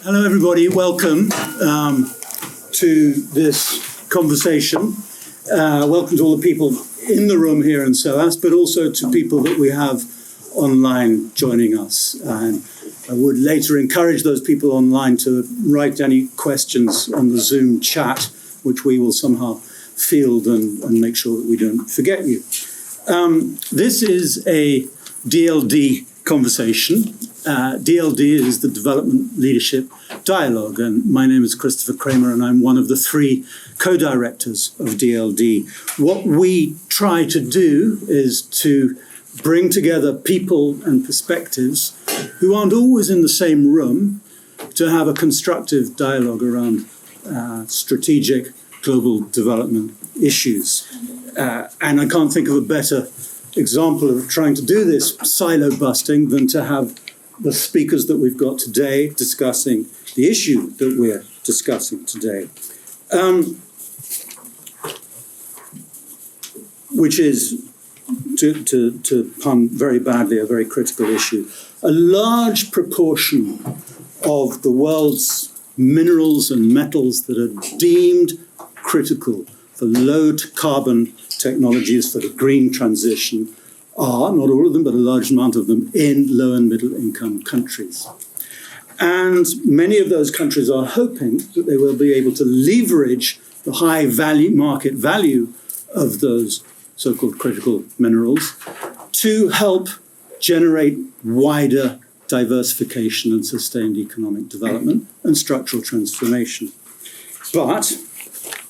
Hello, everybody. Welcome to this conversation. Welcome to all the people in the room here in SOAS, but also to people that we have online joining us. And I would later encourage those people online to write any questions on the Zoom chat, which we will somehow field and make sure that we don't forget you. This is a DLD conversation. DLD is the Development Leadership Dialogue, and my name is Christopher Cramer, and I'm one of the three co-directors of DLD. What we try to do is to bring together people and perspectives who aren't always in the same room to have a constructive dialogue around strategic global development issues. And I can't think of a better example of trying to do this silo busting than to have the speakers that we've got today discussing the issue that we're discussing today, which is, to pun very badly, a very critical issue. A large proportion of the world's minerals and metals that are deemed critical for low carbon technologies for the green transition are, not all of them, but a large amount of them, in low and middle income countries. And many of those countries are hoping that they will be able to leverage the high value, market value of those so-called critical minerals to help generate wider diversification and sustained economic development and structural transformation. But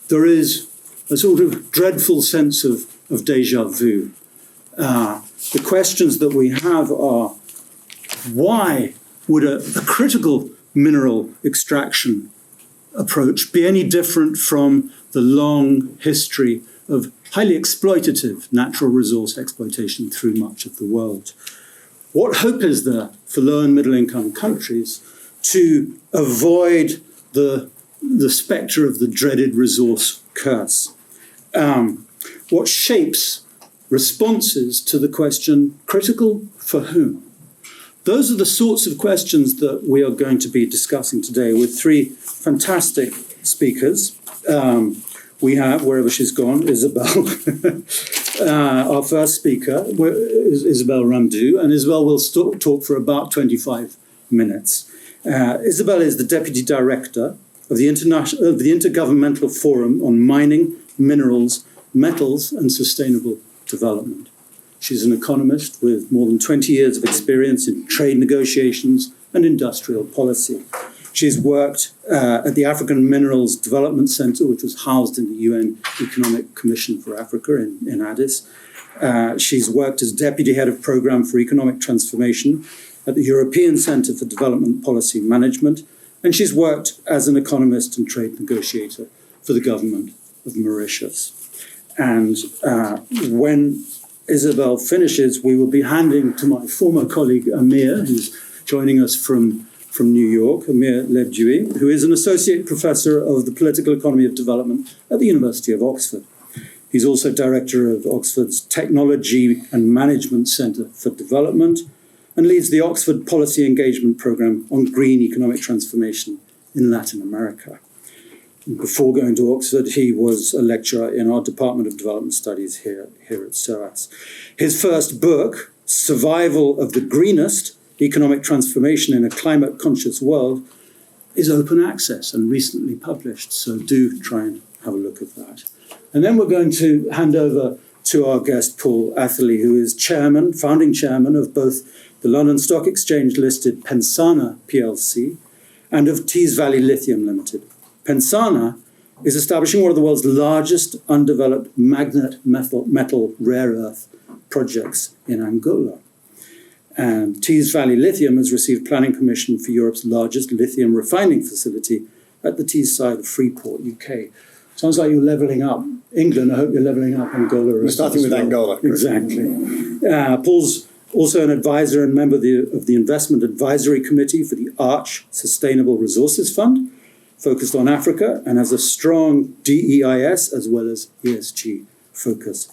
there is a sort of dreadful sense of déjà vu. The questions that we have are, why would a critical mineral extraction approach be any different from the long history of highly exploitative natural resource exploitation through much of the world? What hope is there for low and middle income countries to avoid the spectre of the dreaded resource curse? What shapes responses to the question, critical for whom? Those are the sorts of questions that we are going to be discussing today with three fantastic speakers. We have, wherever she's gone, Isabelle, our first speaker, is Isabelle Ramdoo, and Isabelle will talk for about 25 minutes. Isabelle is the Deputy Director of the Intergovernmental Forum on Mining, Minerals, Metals and Sustainable Development. She's an economist with more than 20 years of experience in trade negotiations and industrial policy. She's worked at the African Minerals Development Center, which was housed in the UN Economic Commission for Africa in Addis. She's worked as Deputy Head of Program for Economic Transformation at the European Center for Development Policy Management, and she's worked as an economist and trade negotiator for the government of Mauritius. And when Isabelle finishes, we will be handing to my former colleague Amir, who's joining us from New York, Amir Lebdioui, who is an associate professor of the political economy of development at the University of Oxford. He's also director of Oxford's Technology and Management Center for Development and leads the Oxford Policy Engagement Program on Green Economic Transformation in Latin America. Before going to Oxford, he was a lecturer in our Department of Development Studies here at SOAS. His first book, Survival of the Greenest, Economic Transformation in a Climate-Conscious World, is open access and recently published, so do try and have a look at that. And then we're going to hand over to our guest, Paul Atherley, who is founding chairman of both the London Stock Exchange-listed Pensana plc and of Tees Valley Lithium Limited. Pensana is establishing one of the world's largest undeveloped magnet metal rare earth projects in Angola. And Tees Valley Lithium has received planning permission for Europe's largest lithium refining facility at the Teesside of Freeport, UK. Sounds like you're levelling up England. I hope you're levelling up Angola. We're starting with Angola. Exactly. Paul's also an advisor and member of the Investment Advisory Committee for the Arch Sustainable Resources Fund, focused on Africa, and has a strong DEIS as well as ESG focus.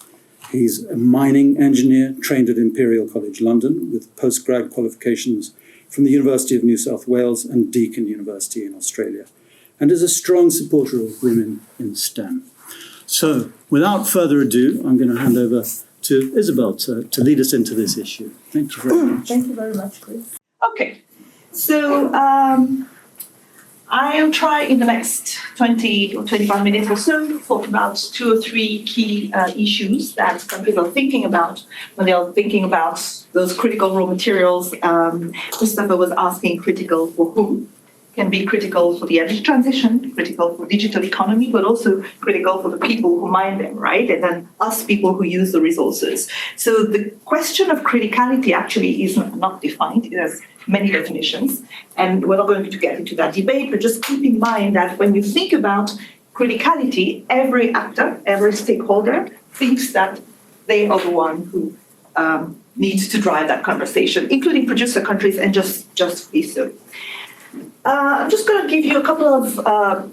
He's a mining engineer trained at Imperial College London with postgrad qualifications from the University of New South Wales and Deakin University in Australia, and is a strong supporter of women in STEM. So, without further ado, I'm going to hand over to Isabelle to lead us into this issue. Thank you very much. Thank you very much, Chris. Okay, so I'll try in the next 20 or 25 minutes or so to talk about 2 or 3 key issues that countries are thinking about when they are thinking about those critical raw materials. Christopher was asking critical for whom? Can be critical for the energy transition, critical for digital economy, but also critical for the people who mine them, right? And then us people who use the resources. So the question of criticality actually is not defined. It has many definitions. And we're not going to get into that debate, but just keep in mind that when you think about criticality, every actor, every stakeholder thinks that they are the one who needs to drive that conversation, including producer countries, and just be so. I'm just going to give you a couple of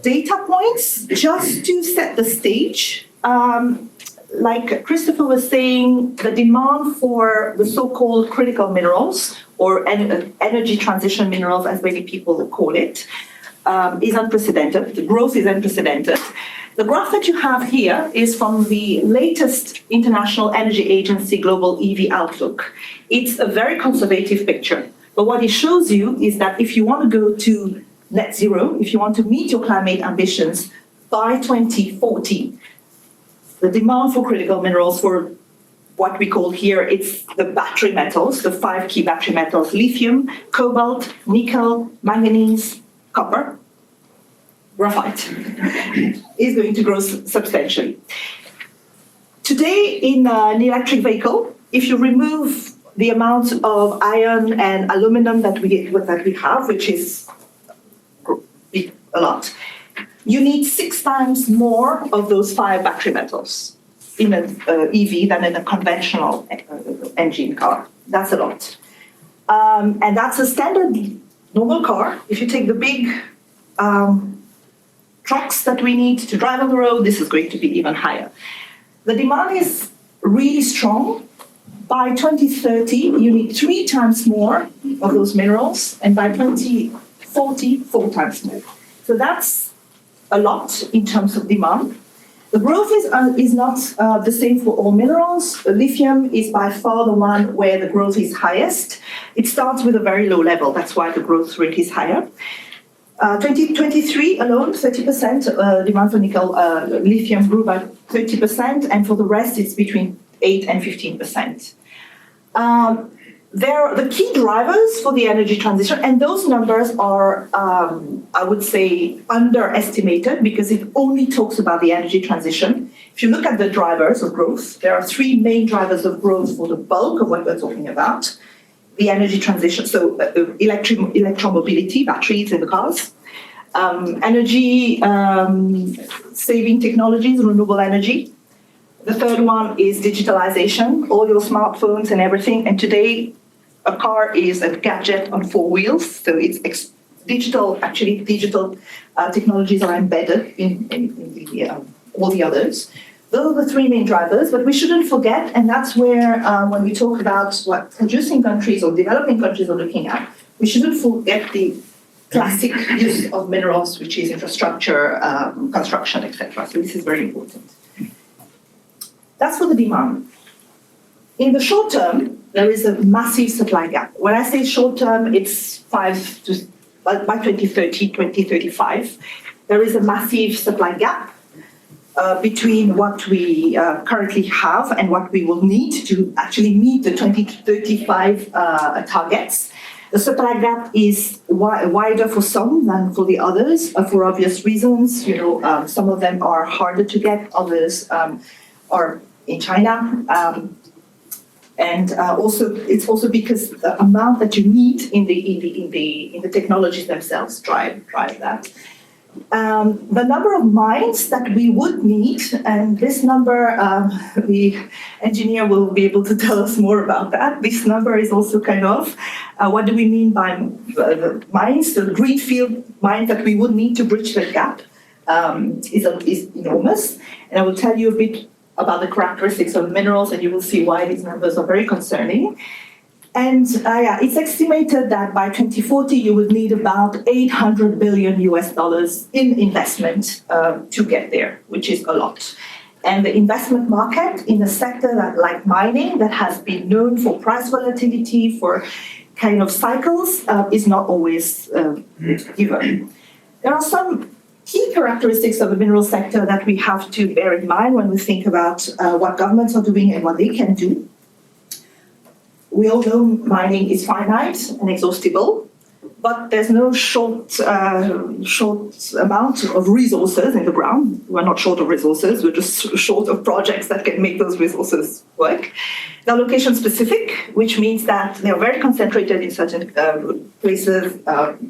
data points just to set the stage. Like Christopher was saying, the demand for the so-called critical minerals, or energy transition minerals, as many people call it, is unprecedented. The growth is unprecedented. The graph that you have here is from the latest International Energy Agency Global EV Outlook. It's a very conservative picture. But what it shows you is that if you want to go to net zero, if you want to meet your climate ambitions by 2040, the demand for critical minerals, for what we call here, it's the battery metals, the 5 key battery metals: lithium, cobalt, nickel, manganese, copper, graphite, is going to grow substantially. Today, in an electric vehicle, if you remove the amount of iron and aluminum that we have, which is a lot, you need 6 times more of those 5 battery metals in an EV than in a conventional engine car. That's a lot. And that's a standard normal car. If you take the big trucks that we need to drive on the road, this is going to be even higher. The demand is really strong. By 2030, you need 3 times more of those minerals, and by 2040, 4 times more. So that's a lot in terms of demand. The growth is not the same for all minerals. Lithium is by far the one where the growth is highest. It starts with a very low level. That's why the growth rate is higher. 2023 alone, 30% demand for nickel, lithium grew by 30%, and for the rest, it's between 8 and 15%. They're the key drivers for the energy transition, and those numbers are, I would say, underestimated because it only talks about the energy transition. If you look at the drivers of growth, there are 3 main drivers of growth for the bulk of what we're talking about. The energy transition, so electromobility, batteries in the cars, energy saving technologies, renewable energy. The third one is digitalization, all your smartphones and everything. And today, a car is a gadget on 4 wheels. So it's digital technologies are embedded in all the others. Those are the 3 main drivers, but we shouldn't forget, and that's where when we talk about what producing countries or developing countries are looking at, we shouldn't forget the classic use of minerals, which is infrastructure, construction, etc. So this is very important. That's for the demand. In the short term, there is a massive supply gap. When I say short term, it's by 2030, 2035. There is a massive supply gap between what we currently have and what we will need to actually meet the 2035 targets. The supply gap is wider for some than for the others, for obvious reasons. Some of them are harder to get, others are in China, and it's also because the amount that you need in the technologies themselves drive that. The number of mines that we would need, and this number, the engineer will be able to tell us more about that. This number is also kind of, what do we mean by mines? The greenfield mines that we would need to bridge the gap is enormous. And I will tell you a bit about the characteristics of minerals, and you will see why these numbers are very concerning. And it's estimated that by 2040, you would need about $800 billion in investment to get there, which is a lot. And the investment market in a sector like mining, that has been known for price volatility, for kind of cycles, is not always given. There are some key characteristics of the mineral sector that we have to bear in mind when we think about what governments are doing and what they can do. We all know mining is finite and exhaustible, but there's no short amount of resources in the ground. We're not short of resources, we're just short of projects that can make those resources work. They're location specific, which means that they're very concentrated in certain places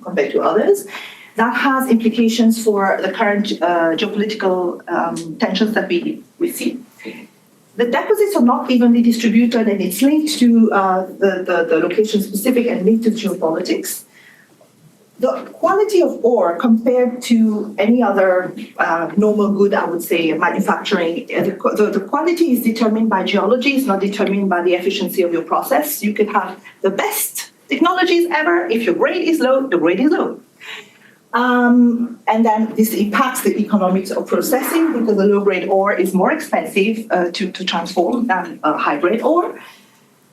compared to others. That has implications for the current geopolitical tensions that we see. The deposits are not evenly distributed, and it's linked to the location-specific and linked to geopolitics. The quality of ore compared to any other normal good, I would say, manufacturing, the quality is determined by geology, it's not determined by the efficiency of your process. You can have the best technologies ever. If your grade is low, the grade is low. And then this impacts the economics of processing, because the low-grade ore is more expensive to transform than high-grade ore.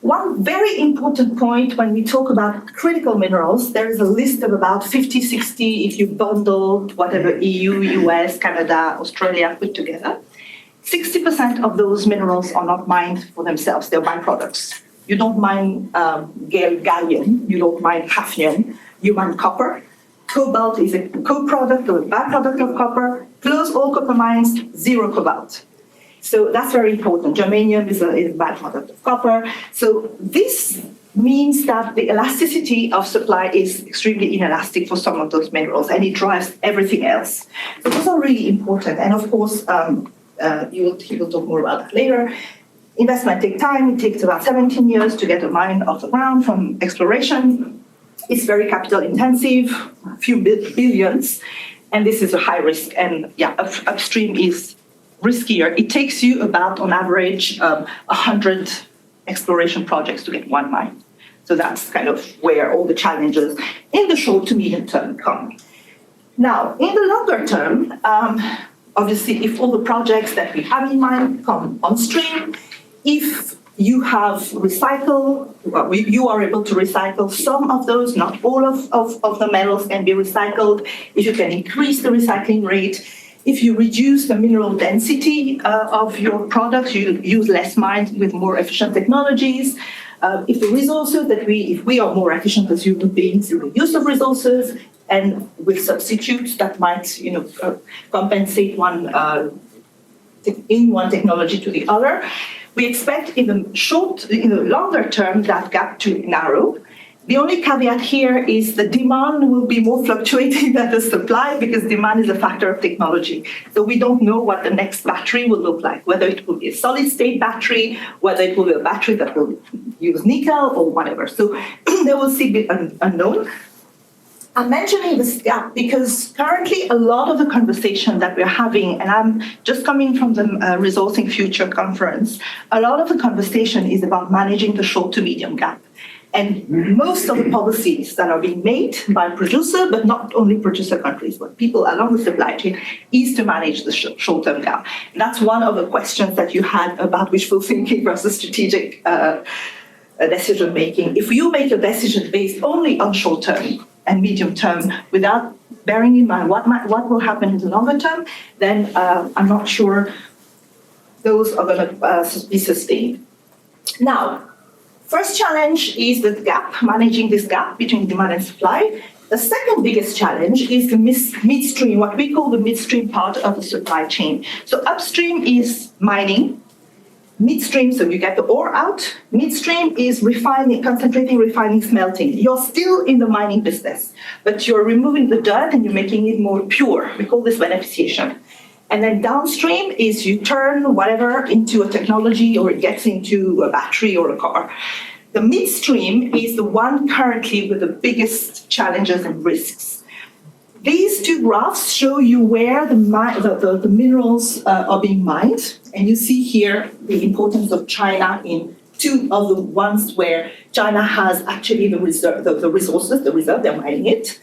One very important point when we talk about critical minerals, there is a list of about 50, 60, if you bundle whatever EU, US, Canada, Australia put together. 60% of those minerals are not mined for themselves, they're byproducts. You don't mine gallium, you don't mine hafnium, you mine copper. Cobalt is a co-product or a byproduct of copper. Close all copper mines, zero cobalt. So that's very important. Germanium is a byproduct of copper. So this means that the elasticity of supply is extremely inelastic for some of those minerals, and it drives everything else. So those are really important. And of course, he will talk more about that later. Investment takes time. It takes about 17 years to get a mine off the ground from exploration. It's very capital intensive, a few billions, and this is a high risk. And upstream is riskier. It takes you about, on average, 100 exploration projects to get one mine. So that's kind of where all the challenges in the short to medium term come. Now, in the longer term, obviously, if all the projects that we have in mind come on stream, if you have you are able to recycle some of those, not all of the metals can be recycled. If you can increase the recycling rate, if you reduce the mineral density of your products, you use less mines with more efficient technologies. If the resources if we are more efficient as human beings in the use of resources, and with substitutes that might, compensate one technology to the other, we expect in the longer term that gap to narrow. The only caveat here is the demand will be more fluctuating than the supply, because demand is a factor of technology. So we don't know what the next battery will look like, whether it will be a solid-state battery, whether it will be a battery that will use nickel or whatever. So there will still be unknown. I'm mentioning this gap because currently a lot of the conversation that we're having, and I'm just coming from the Resourcing Future conference, a lot of the conversation is about managing the short to medium gap. And most of the policies that are being made by producer, but not only producer countries, but people along the supply chain, is to manage the short-term gap. And that's one of the questions that you had about wishful thinking versus strategic decision-making. If you make a decision based only on short-term and medium term, without bearing in mind what will happen in the longer term, then I'm not sure those are going to be sustained. Now, first challenge is the gap, managing this gap between demand and supply. The second biggest challenge is the midstream, what we call the midstream part of the supply chain. So upstream is mining. Midstream, so you get the ore out. Midstream is refining, concentrating, refining, smelting. You're still in the mining business, but you're removing the dirt and you're making it more pure. We call this beneficiation. And then downstream is you turn whatever into a technology, or it gets into a battery or a car. The midstream is the one currently with the biggest challenges and risks. These two graphs show you where the minerals are being mined. And you see here the importance of China in two of the ones where China has actually the resources, the reserve, they're mining it.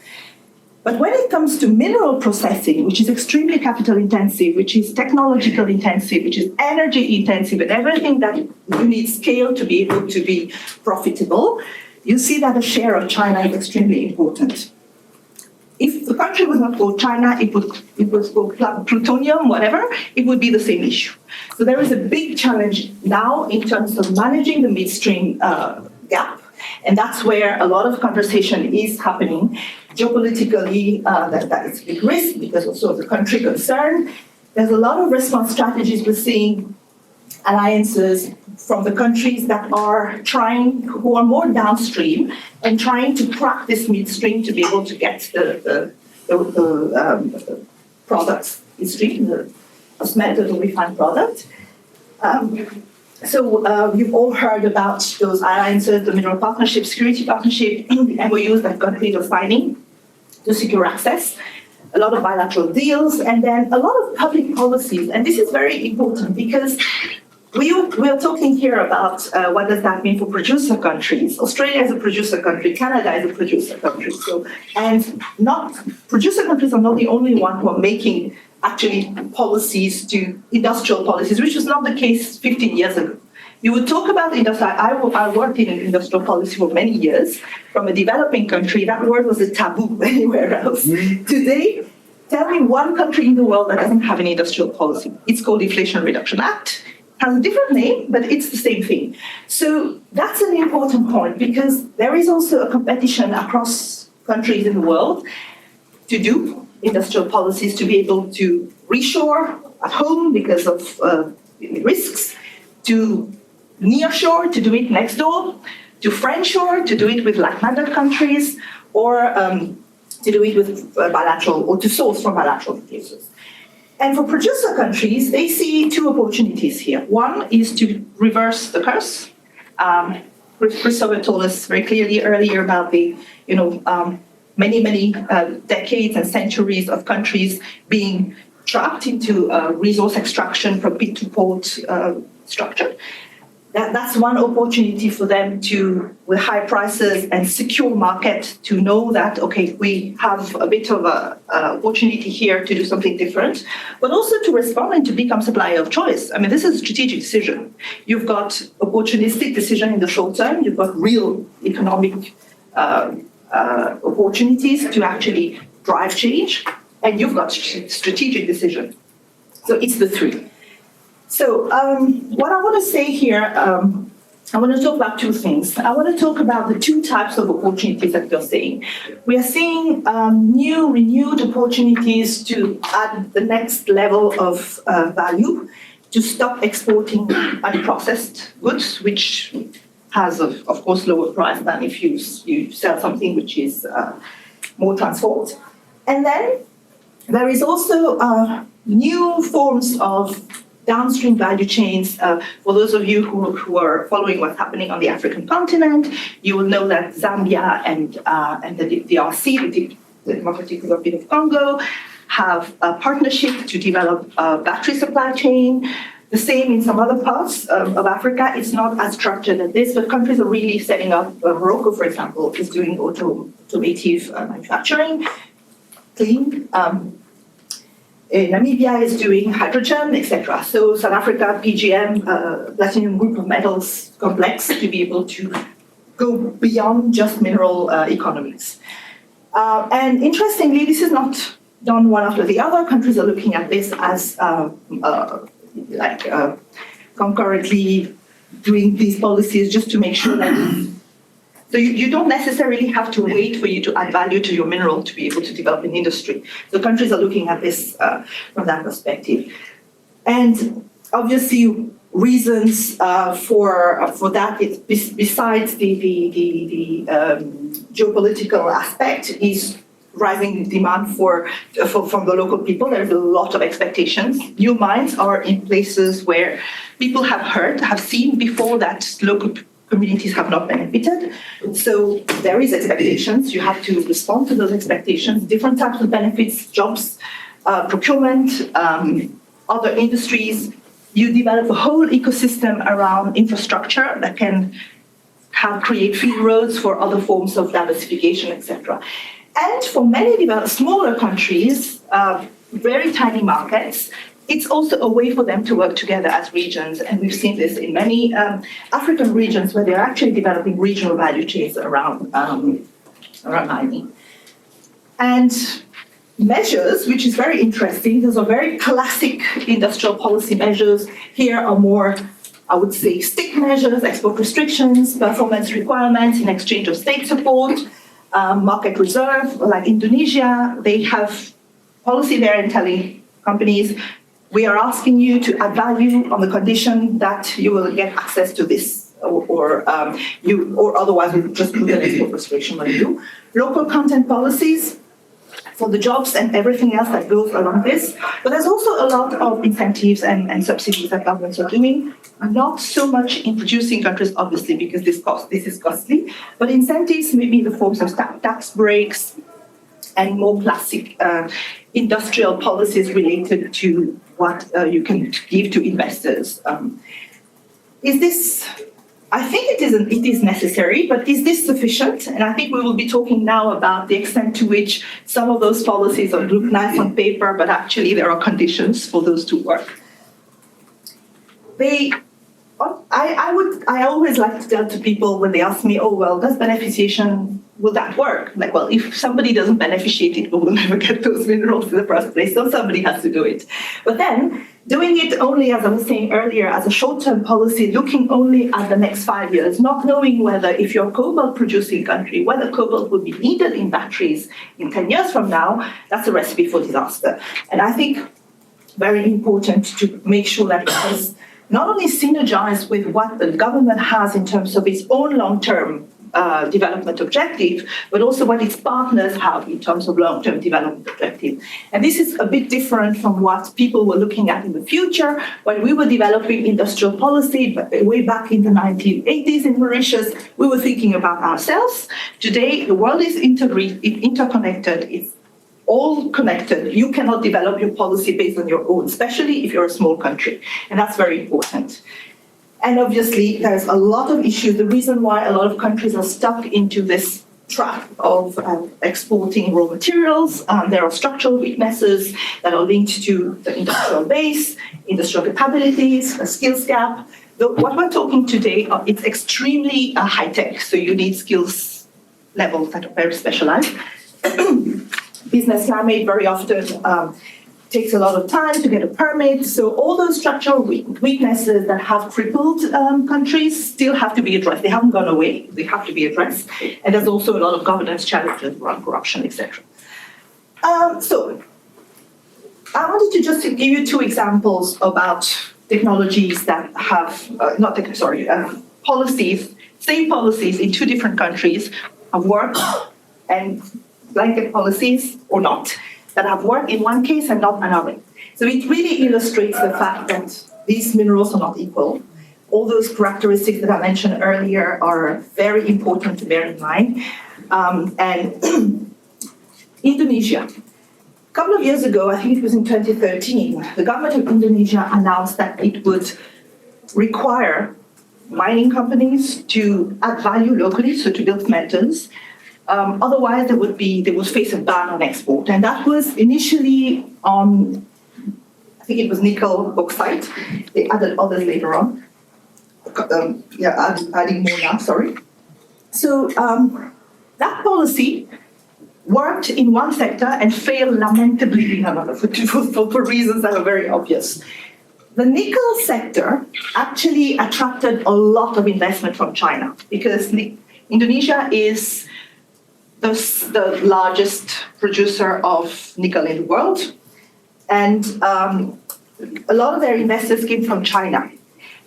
But when it comes to mineral processing, which is extremely capital intensive, which is technological intensive, which is energy intensive, and everything that you need scale to be able to be profitable, you see that the share of China is extremely important. If the country was not called China, it was called plutonium, whatever, it would be the same issue. So there is a big challenge now in terms of managing the midstream gap. And that's where a lot of conversation is happening. Geopolitically, that is a big risk because also of the country concerned. There's a lot of response strategies. We're seeing alliances from the countries that are who are more downstream and trying to crack this midstream to be able to get the products midstream, the smelted or refined product. So you've all heard about those alliances, the Mineral Partnership, Security Partnership, the MOUs that countries are signing to secure access, a lot of bilateral deals, and then a lot of public policies. And this is very important because we are talking here about what does that mean for producer countries. Australia is a producer country, Canada is a producer country. Producer countries are not the only one who are making actually industrial policies, which was not the case 15 years ago. You would talk about industrial, I worked in industrial policy for many years. From a developing country, that word was a taboo anywhere else. Today, tell me one country in the world that doesn't have an industrial policy. It's called Inflation Reduction Act. Has a different name, but it's the same thing. So that's an important point because there is also a competition across countries in the world to do industrial policies to be able to reshore at home because of risks, to nearshore, to do it next door, to friendshore, to do it with like-minded countries, or to do it with bilateral, or to source from bilateral producers. And for producer countries, they see two opportunities here. One is to reverse the curse. Christopher told us very clearly earlier about the, many decades and centuries of countries being trapped into resource extraction from pit to port structure. That's one opportunity for them to, with high prices and secure market, to know that, okay, we have a bit of an opportunity here to do something different, but also to respond and to become supplier of choice. I mean, this is a strategic decision. You've got opportunistic decision in the short term. You've got real economic opportunities to actually drive change, and you've got strategic decision. So it's the three. So what I want to say here, I want to talk about two things. I want to talk about the two types of opportunities that we're seeing. We are seeing renewed opportunities to add the next level of value, to stop exporting unprocessed goods, which has, of course, lower price than if you sell something which is more transformed. And then there is also new forms of downstream value chains. For those of you who are following what's happening on the African continent, you will know that Zambia and the DRC, the Democratic Republic of Congo, have a partnership to develop a battery supply chain. The same in some other parts of Africa. It's not as structured as this, but countries are really setting up. Morocco, for example, is doing automotive manufacturing, clean. Namibia is doing hydrogen, etc. So South Africa, PGM, platinum group of metals complex, to be able to go beyond just mineral economies. And interestingly, this is not done one after the other. Countries are looking at this as concurrently doing these policies just to make sure that so you don't necessarily have to wait for you to add value to your mineral to be able to develop an industry. So countries are looking at this from that perspective. And obviously reasons for that, besides the geopolitical aspect, is rising demand from the local people. There's a lot of expectations. New mines are in places where people have seen before that local communities have not benefited. So there is expectations. You have to respond to those expectations. Different types of benefits, jobs, procurement, other industries, you develop a whole ecosystem around infrastructure that can create feed roads for other forms of diversification, etc. And for many smaller countries, very tiny markets, it's also a way for them to work together as regions. And we've seen this in many African regions where they're actually developing regional value chains around mining. And measures, which is very interesting, those are very classic industrial policy measures. Here are more, I would say, stick measures, export restrictions, performance requirements in exchange of state support, market reserve. Like Indonesia, they have policy there in telling companies, we are asking you to add value on the condition that you will get access to this, or otherwise we'll just put an export restriction on you. Local content policies for the jobs and everything else that goes along this. But there's also a lot of incentives and subsidies that governments are doing. Not so much in producing countries, obviously, because this is costly, but incentives may be in the forms of tax breaks and more classic industrial policies related to what you can give to investors. Is this? I think it is necessary, but is this sufficient? And I think we will be talking now about the extent to which some of those policies look nice on paper, but actually there are conditions for those to work. I always like to tell to people when they ask me, oh, well, does beneficiation, will that work? Like, well, if somebody doesn't beneficiate it, we will never get those minerals in the first place, so somebody has to do it. But then, doing it only, as I was saying earlier, as a short-term policy, looking only at the next 5 years, not knowing whether, if you're a cobalt-producing country, whether cobalt would be needed in batteries in 10 years from now, that's a recipe for disaster. And I think very important to make sure that it is not only synergized with what the government has in terms of its own long-term development objective, but also what its partners have in terms of long-term development objective. And this is a bit different from what people were looking at in the future. When we were developing industrial policy way back in the 1980s in Mauritius, we were thinking about ourselves. Today, the world is interconnected. It's all connected. You cannot develop your policy based on your own, especially if you're a small country. And that's very important. And obviously, there's a lot of issues. The reason why a lot of countries are stuck into this trap of exporting raw materials, there are structural weaknesses that are linked to the industrial base, industrial capabilities, a skills gap. What we're talking today, it's extremely high-tech, so you need skills levels that are very specialized. Business climate very often takes a lot of time to get a permit. So all those structural weaknesses that have crippled countries still have to be addressed. They haven't gone away. They have to be addressed. And there's also a lot of governance challenges around corruption, etc. So I wanted to just give you two examples about technologies that have, policies, same policies in two different countries have worked, and blanket policies or not, that have worked in one case and not another. So it really illustrates the fact that these minerals are not equal. All those characteristics that I mentioned earlier are very important to bear in mind. And Indonesia. A couple of years ago, I think it was in 2013, the government of Indonesia announced that it would require mining companies to add value locally, so to build smelters. Otherwise, they would face a ban on export. And that was initially on, I think it was nickel bauxite. They added others later on. Adding more now, sorry. So that policy worked in one sector and failed lamentably in another for reasons that are very obvious. The nickel sector actually attracted a lot of investment from China because Indonesia is the largest producer of nickel in the world. And a lot of their investors came from China.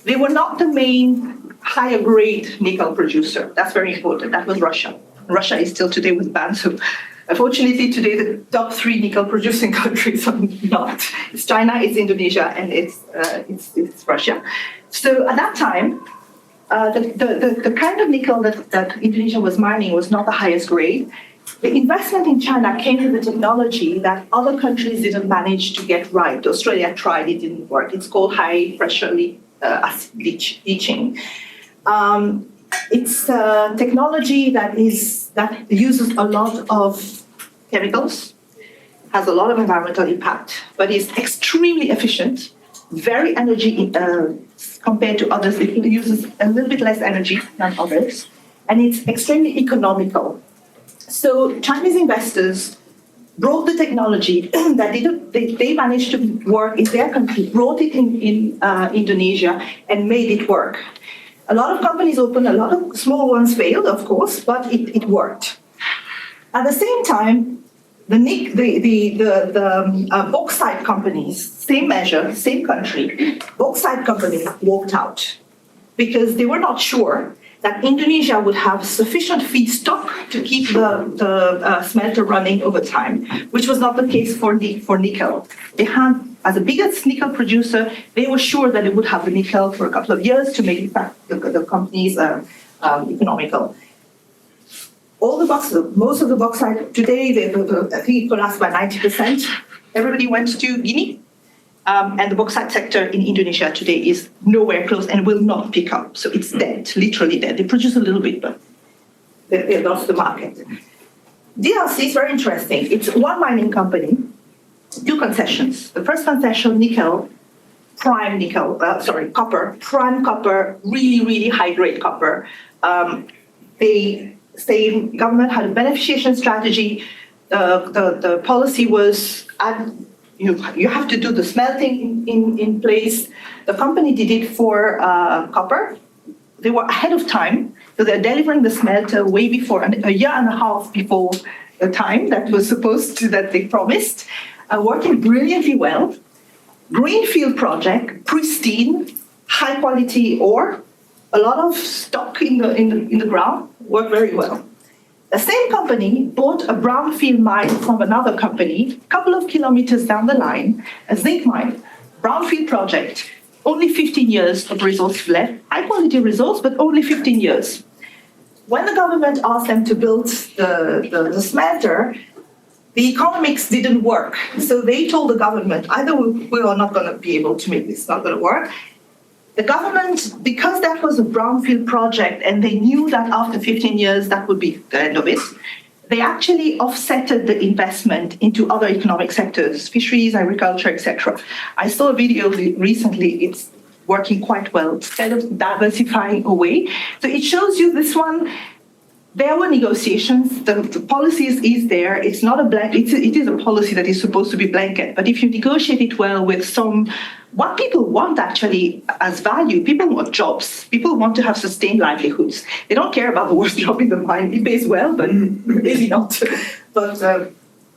They were not the main higher grade nickel producer. That's very important. That was Russia. Russia is still today with ban. So unfortunately today the top three nickel producing countries are not. It's China, it's Indonesia, and it's Russia. So at that time, the kind of nickel that Indonesia was mining was not the highest grade. The investment in China came with a technology that other countries didn't manage to get right. Australia tried, it didn't work. It's called high pressure acid leaching. It's a technology that uses a lot of chemicals, has a lot of environmental impact, but is extremely efficient, very energy compared to others. It uses a little bit less energy than others, and it's extremely economical. So Chinese investors brought the technology that they managed to work in their country, brought it in Indonesia, and made it work. A lot of companies opened, a lot of small ones failed, of course, but it worked. At the same time, the bauxite companies, same measure, same country, bauxite companies walked out because they were not sure that Indonesia would have sufficient feedstock to keep the smelter running over time, which was not the case for nickel. They had, as the biggest nickel producer, they were sure that they would have the nickel for a couple of years to make the companies economical. Most of the bauxite today, I think it collapsed by 90%. Everybody went to Guinea. And the bauxite sector in Indonesia today is nowhere close and will not pick up. So it's dead, literally dead. They produce a little bit, but they lost the market. DRC is very interesting. It's one mining company, 2 concessions. The first concession, copper, prime copper, really, really high-grade copper. The same government had a beneficiation strategy. The policy was you have to do the smelting in place. The company did it for copper. They were ahead of time, so they're delivering the smelter way before, a year and a half before the time that they promised, working brilliantly well. Greenfield project, pristine, high quality ore, a lot of stock in the ground, worked very well. The same company bought a brownfield mine from another company, a couple of kilometers down the line, a zinc mine, brownfield project, only 15 years of resource left, high quality resource, but only 15 years. When the government asked them to build the smelter, the economics didn't work. So they told the government, either we are not going to be able to make this, not going to work. The government, because that was a brownfield project and they knew that after 15 years that would be the end of it, they actually offsetted the investment into other economic sectors, fisheries, agriculture, etc. I saw a video recently, it's working quite well, instead of diversifying away. So it shows you this one, there were negotiations, the policy is there, it's not a blanket, it is a policy that is supposed to be blanket, but if you negotiate it well with what people want actually as value, people want jobs, people want to have sustained livelihoods. They don't care about the worst job in the mine, it pays well, but maybe not. But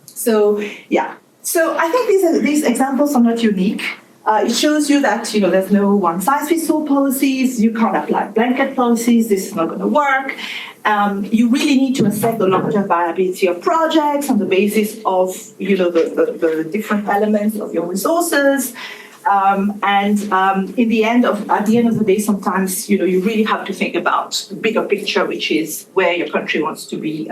so I think these examples are not unique. It shows you that there's no one-size-fits-all policies. You can't apply blanket policies. This is not going to work. You really need to assess the long-term viability of projects on the basis of the different elements of your resources. At the end of the day, sometimes you really have to think about the bigger picture, which is where your country wants to be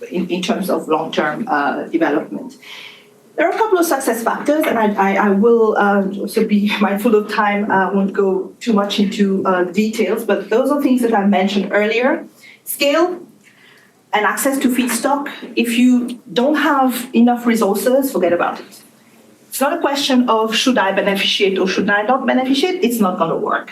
in terms of long-term development. There are a couple of success factors, and I will also be mindful of time. I won't go too much into details, but those are things that I mentioned earlier. Scale and access to feedstock. If you don't have enough resources, forget about it. It's not a question of should I beneficiate or should I not beneficiate. It's not going to work.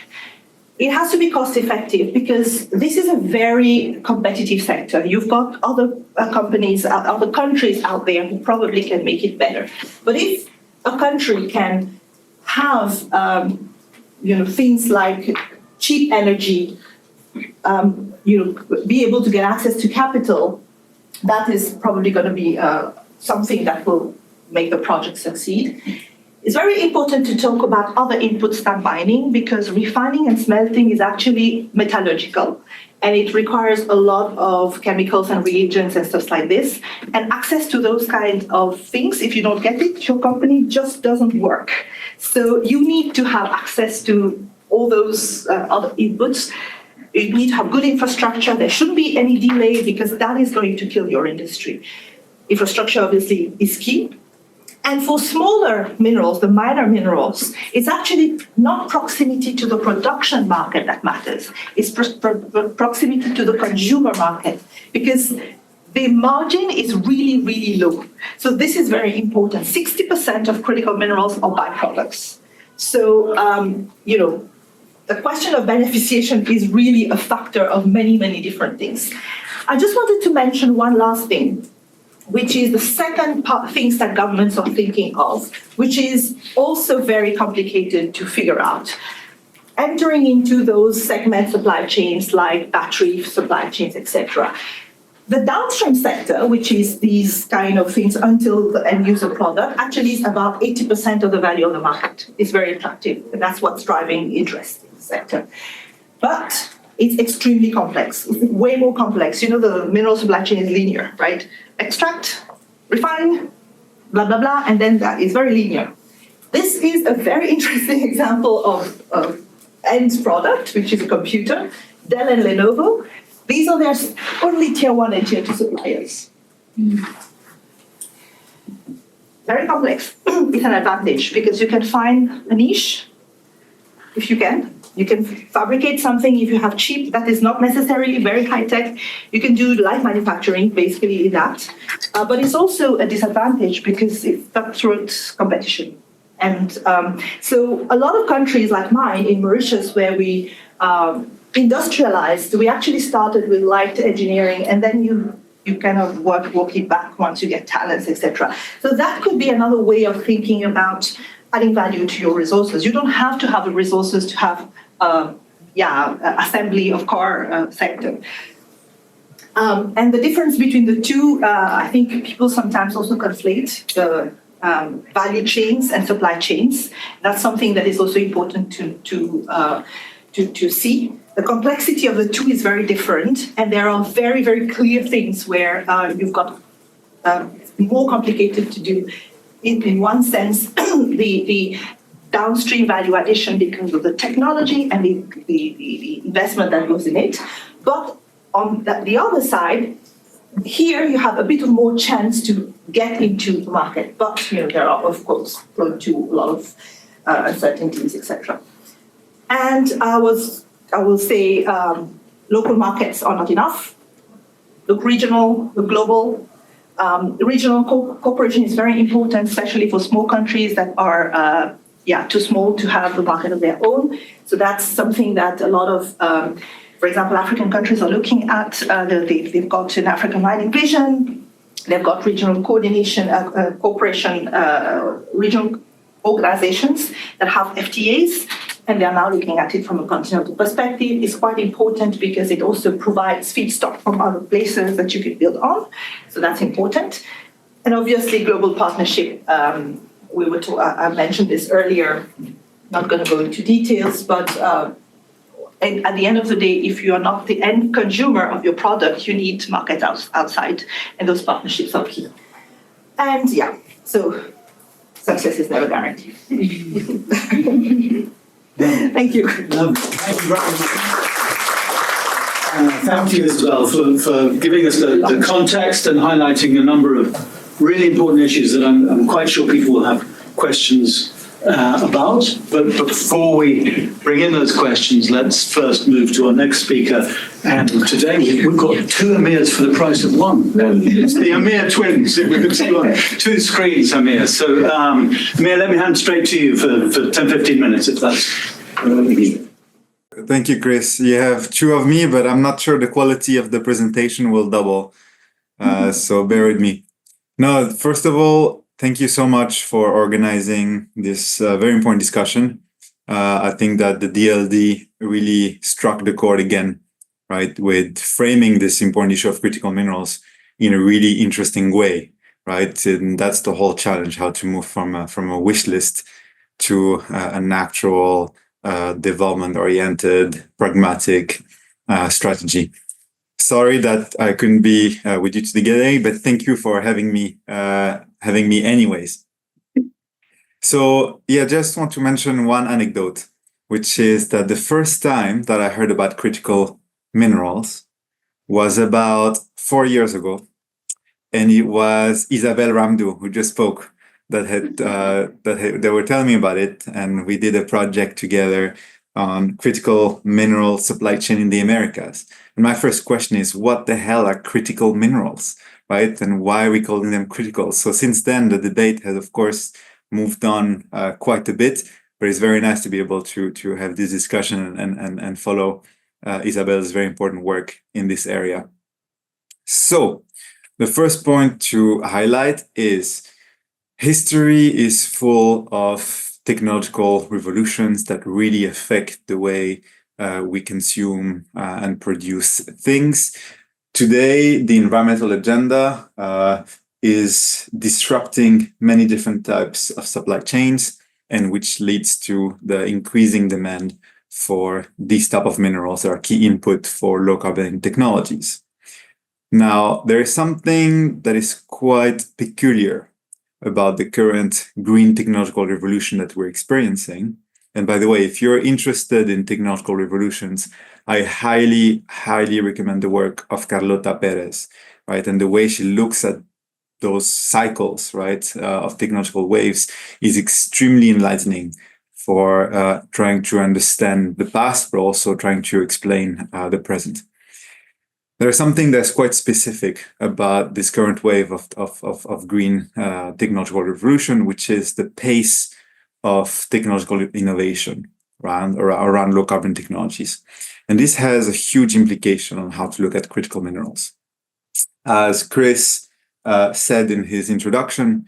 It has to be cost effective because this is a very competitive sector. You've got other companies, other countries out there who probably can make it better. But if a country can have, things like cheap energy, be able to get access to capital, that is probably going to be something that will make the project succeed. It's very important to talk about other inputs than mining because refining and smelting is actually metallurgical and it requires a lot of chemicals and reagents and stuff like this. And access to those kinds of things, if you don't get it, your company just doesn't work. So you need to have access to all those other inputs. You need to have good infrastructure. There shouldn't be any delay because that is going to kill your industry. Infrastructure obviously is key. And for smaller minerals, the minor minerals, it's actually not proximity to the production market that matters. It's proximity to the consumer market because the margin is really, really low. So this is very important. 60% of critical minerals are byproducts. So, the question of beneficiation is really a factor of many, many different things. I just wanted to mention one last thing, which is the second part, things that governments are thinking of, which is also very complicated to figure out. Entering into those segment supply chains like battery supply chains, etc. The downstream sector, which is these kind of things until the end user product, actually is about 80% of the value of the market. It's very attractive, and that's what's driving interest in the sector. But it's extremely complex. It's way more complex. The mineral supply chain is linear, right? Extract, refine, blah, blah, blah, and then that is very linear. This is a very interesting example of end product, which is a computer, Dell and Lenovo. These are their only tier 1 and tier 2 suppliers. Very complex. It's an advantage because you can find a niche if you can. You can fabricate something if you have cheap, that is not necessarily very high tech. You can do light manufacturing, basically in that. But it's also a disadvantage because it's cutthroat competition. And so a lot of countries like mine in Mauritius, where we industrialized, we actually started with light engineering, and then you kind of work it back once you get talents, etc. So that could be another way of thinking about adding value to your resources. You don't have to have the resources to have assembly of car sector. And the difference between the two, I think people sometimes also conflate the value chains and supply chains. That's something that is also important to see. The complexity of the two is very different, and there are very, very clear things where you've got more complicated to do. In one sense, the downstream value addition because of the technology and the investment that goes in it. But on the other side, here you have a bit more chance to get into the market. But there are, of course, prone to a lot of uncertainties, etc. And I will say local markets are not enough. Look regional, look global. Regional cooperation is very important, especially for small countries that are too small to have a market of their own. So that's something that a lot of, for example, African countries are looking at. They've got an African mining vision. They've got regional coordination, cooperation, regional organizations that have FTAs. And they are now looking at it from a continental perspective. It's quite important because it also provides feedstock from other places that you can build on. So that's important. And obviously, global partnership. I mentioned this earlier. Not going to go into details, but at the end of the day, if you are not the end consumer of your product, you need markets outside, and those partnerships are key. And so success is never guaranteed. Thank you. Thank you very much. Thank you, Isabelle, for giving us the context and highlighting a number of really important issues that I'm quite sure people will have questions about. But before we bring in those questions, let's first move to our next speaker. And today we've got two Amirs for the price of one. It's the Amir twins. We could see on two screens, Amir. So, Amir, let me hand straight to you for 10, 15 minutes, if that's Thank you, Chris. You have two of me, but I'm not sure the quality of the presentation will double. So bear with me. No, first of all, thank you so much for organizing this very important discussion. I think that the DLD really struck the chord again, right, with framing this important issue of critical minerals in a really interesting way, right? And that's the whole challenge, how to move from a wish list to an actual development-oriented, pragmatic strategy. Sorry that I couldn't be with you today, but thank you for having me anyways. So just want to mention one anecdote, which is that the first time that I heard about critical minerals was about 4 years ago, and it was Isabelle Ramdoo who just spoke they were telling me about it, and we did a project together on critical mineral supply chain in the Americas. And my first question is, what the hell are critical minerals, right? And why are we calling them critical? So since then, the debate has, of course, moved on quite a bit, but it's very nice to be able to have this discussion and follow Isabelle's very important work in this area. So the first point to highlight is history is full of technological revolutions that really affect the way we consume and produce things. Today, the environmental agenda is disrupting many different types of supply chains, and which leads to the increasing demand for these type of minerals that are key input for low carbon technologies. Now, there is something that is quite peculiar about the current green technological revolution that we're experiencing. And by the way, if you're interested in technological revolutions, I highly, highly recommend the work of Carlota Perez, right? And the way she looks at those cycles, right, of technological waves is extremely enlightening for trying to understand the past, but also trying to explain the present. There's something that's quite specific about this current wave of green technological revolution, which is the pace of technological innovation around low carbon technologies. And this has a huge implication on how to look at critical minerals. As Chris said in his introduction,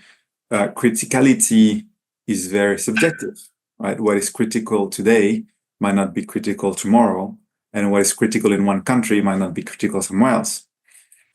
criticality is very subjective, right? What is critical today might not be critical tomorrow, and what is critical in one country might not be critical somewhere else.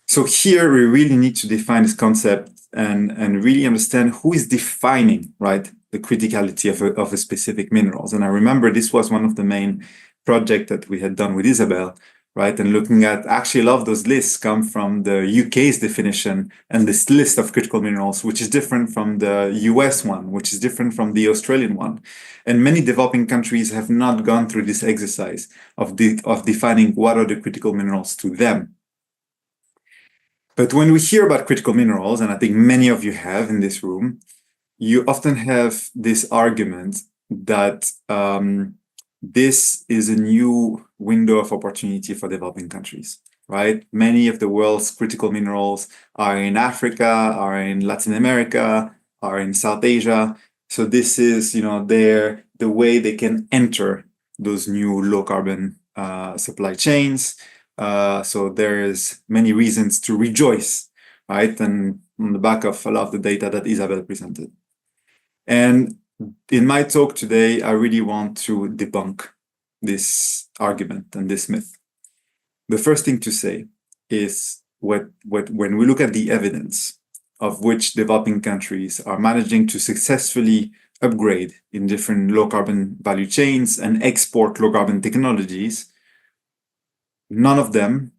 So here we really need to define this concept and really understand who is defining, right, the criticality of a specific minerals. And I remember this was one of the main projects that we had done with Isabelle, right? And looking at, actually a lot of those lists come from the UK's definition and this list of critical minerals, which is different from the US one, which is different from the Australian one. And many developing countries have not gone through this exercise of defining what are the critical minerals to them. But when we hear about critical minerals, and I think many of you have in this room, you often have this argument that this is a new window of opportunity for developing countries, right? Many of the world's critical minerals are in Africa, are in Latin America, are in South Asia. So this is, the way they can enter those new low carbon supply chains. So there's many reasons to rejoice, right? And on the back of a lot of the data that Isabelle presented. And in my talk today, I really want to debunk this argument and this myth. The first thing to say is when we look at the evidence of which developing countries are managing to successfully upgrade in different low carbon value chains and export low carbon technologies, none of them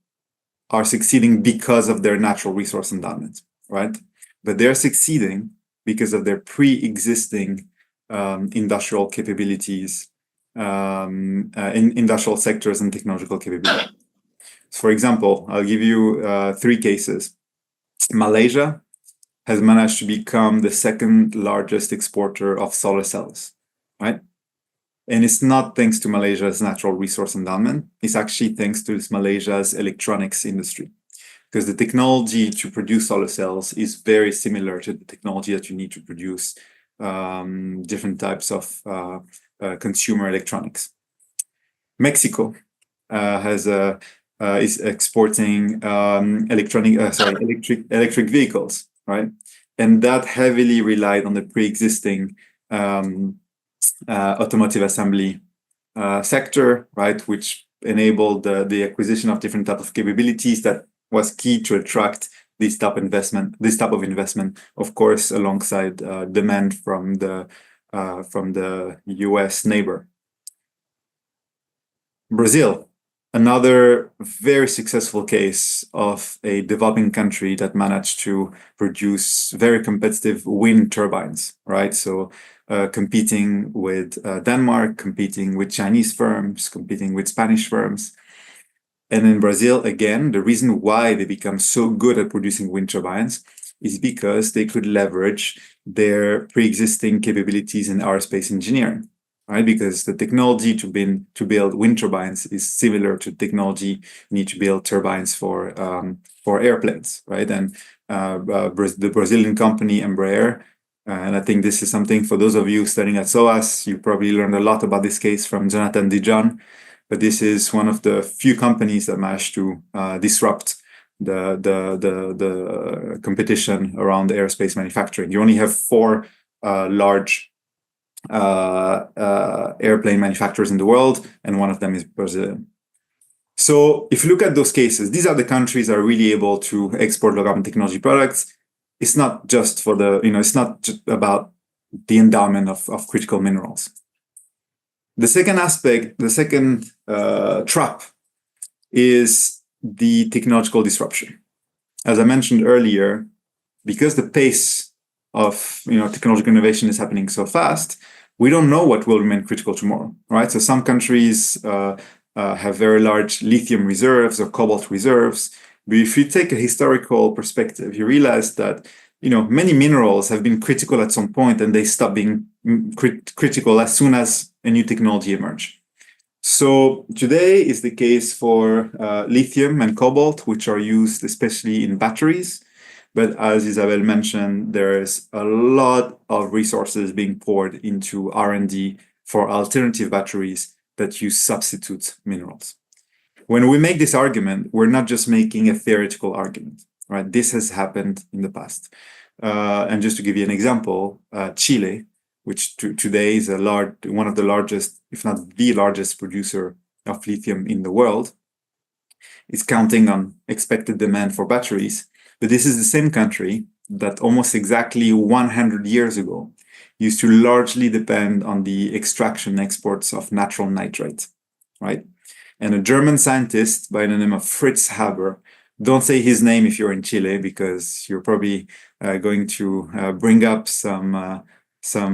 are succeeding because of their natural resource endowment, right? But they're succeeding because of their pre-existing industrial capabilities, in industrial sectors and technological capabilities. For example, I'll give you 3 cases. Malaysia has managed to become the second largest exporter of solar cells, right? And it's not thanks to Malaysia's natural resource endowment. It's actually thanks to Malaysia's electronics industry, because the technology to produce solar cells is very similar to the technology that you need to produce different types of consumer electronics. Mexico is exporting electric vehicles, right? And that heavily relied on the pre-existing automotive assembly sector, right, which enabled the acquisition of different type of capabilities that was key to attract this type of investment, of course, alongside demand from the US neighbor. Brazil, another very successful case of a developing country that managed to produce very competitive wind turbines, right? So competing with Denmark, competing with Chinese firms, competing with Spanish firms. And in Brazil, again, the reason why they become so good at producing wind turbines is because they could leverage their pre-existing capabilities in aerospace engineering, right? Because the technology to build wind turbines is similar to technology you need to build turbines for airplanes, right? And the Brazilian company Embraer, and I think this is something for those of you studying at SOAS, you probably learned a lot about this case from Jonathan Dijon, but this is one of the few companies that managed to disrupt the competition around aerospace manufacturing. You only have four large airplane manufacturers in the world, and one of them is Brazilian. So if you look at those cases, these are the countries that are really able to export low carbon technology products. It's not just for it's not just about the endowment of critical minerals. The second aspect, the second trap is the technological disruption. As I mentioned earlier, because the pace of technological innovation is happening so fast, we don't know what will remain critical tomorrow, right? So some countries have very large lithium reserves or cobalt reserves. But if you take a historical perspective, you realize that many minerals have been critical at some point and they stop being critical as soon as a new technology emerges. So today is the case for lithium and cobalt, which are used especially in batteries. But as Isabelle mentioned, there is a lot of resources being poured into R&D for alternative batteries that use substitute minerals. When we make this argument, we're not just making a theoretical argument, right? This has happened in the past. And just to give you an example, Chile, which today is one of the largest, if not the largest producer of lithium in the world, is counting on expected demand for batteries. But this is the same country that almost exactly 100 years ago used to largely depend on the extraction exports of natural nitrate, right? And a German scientist by the name of Fritz Haber, don't say his name if you're in Chile, because you're probably going to bring up some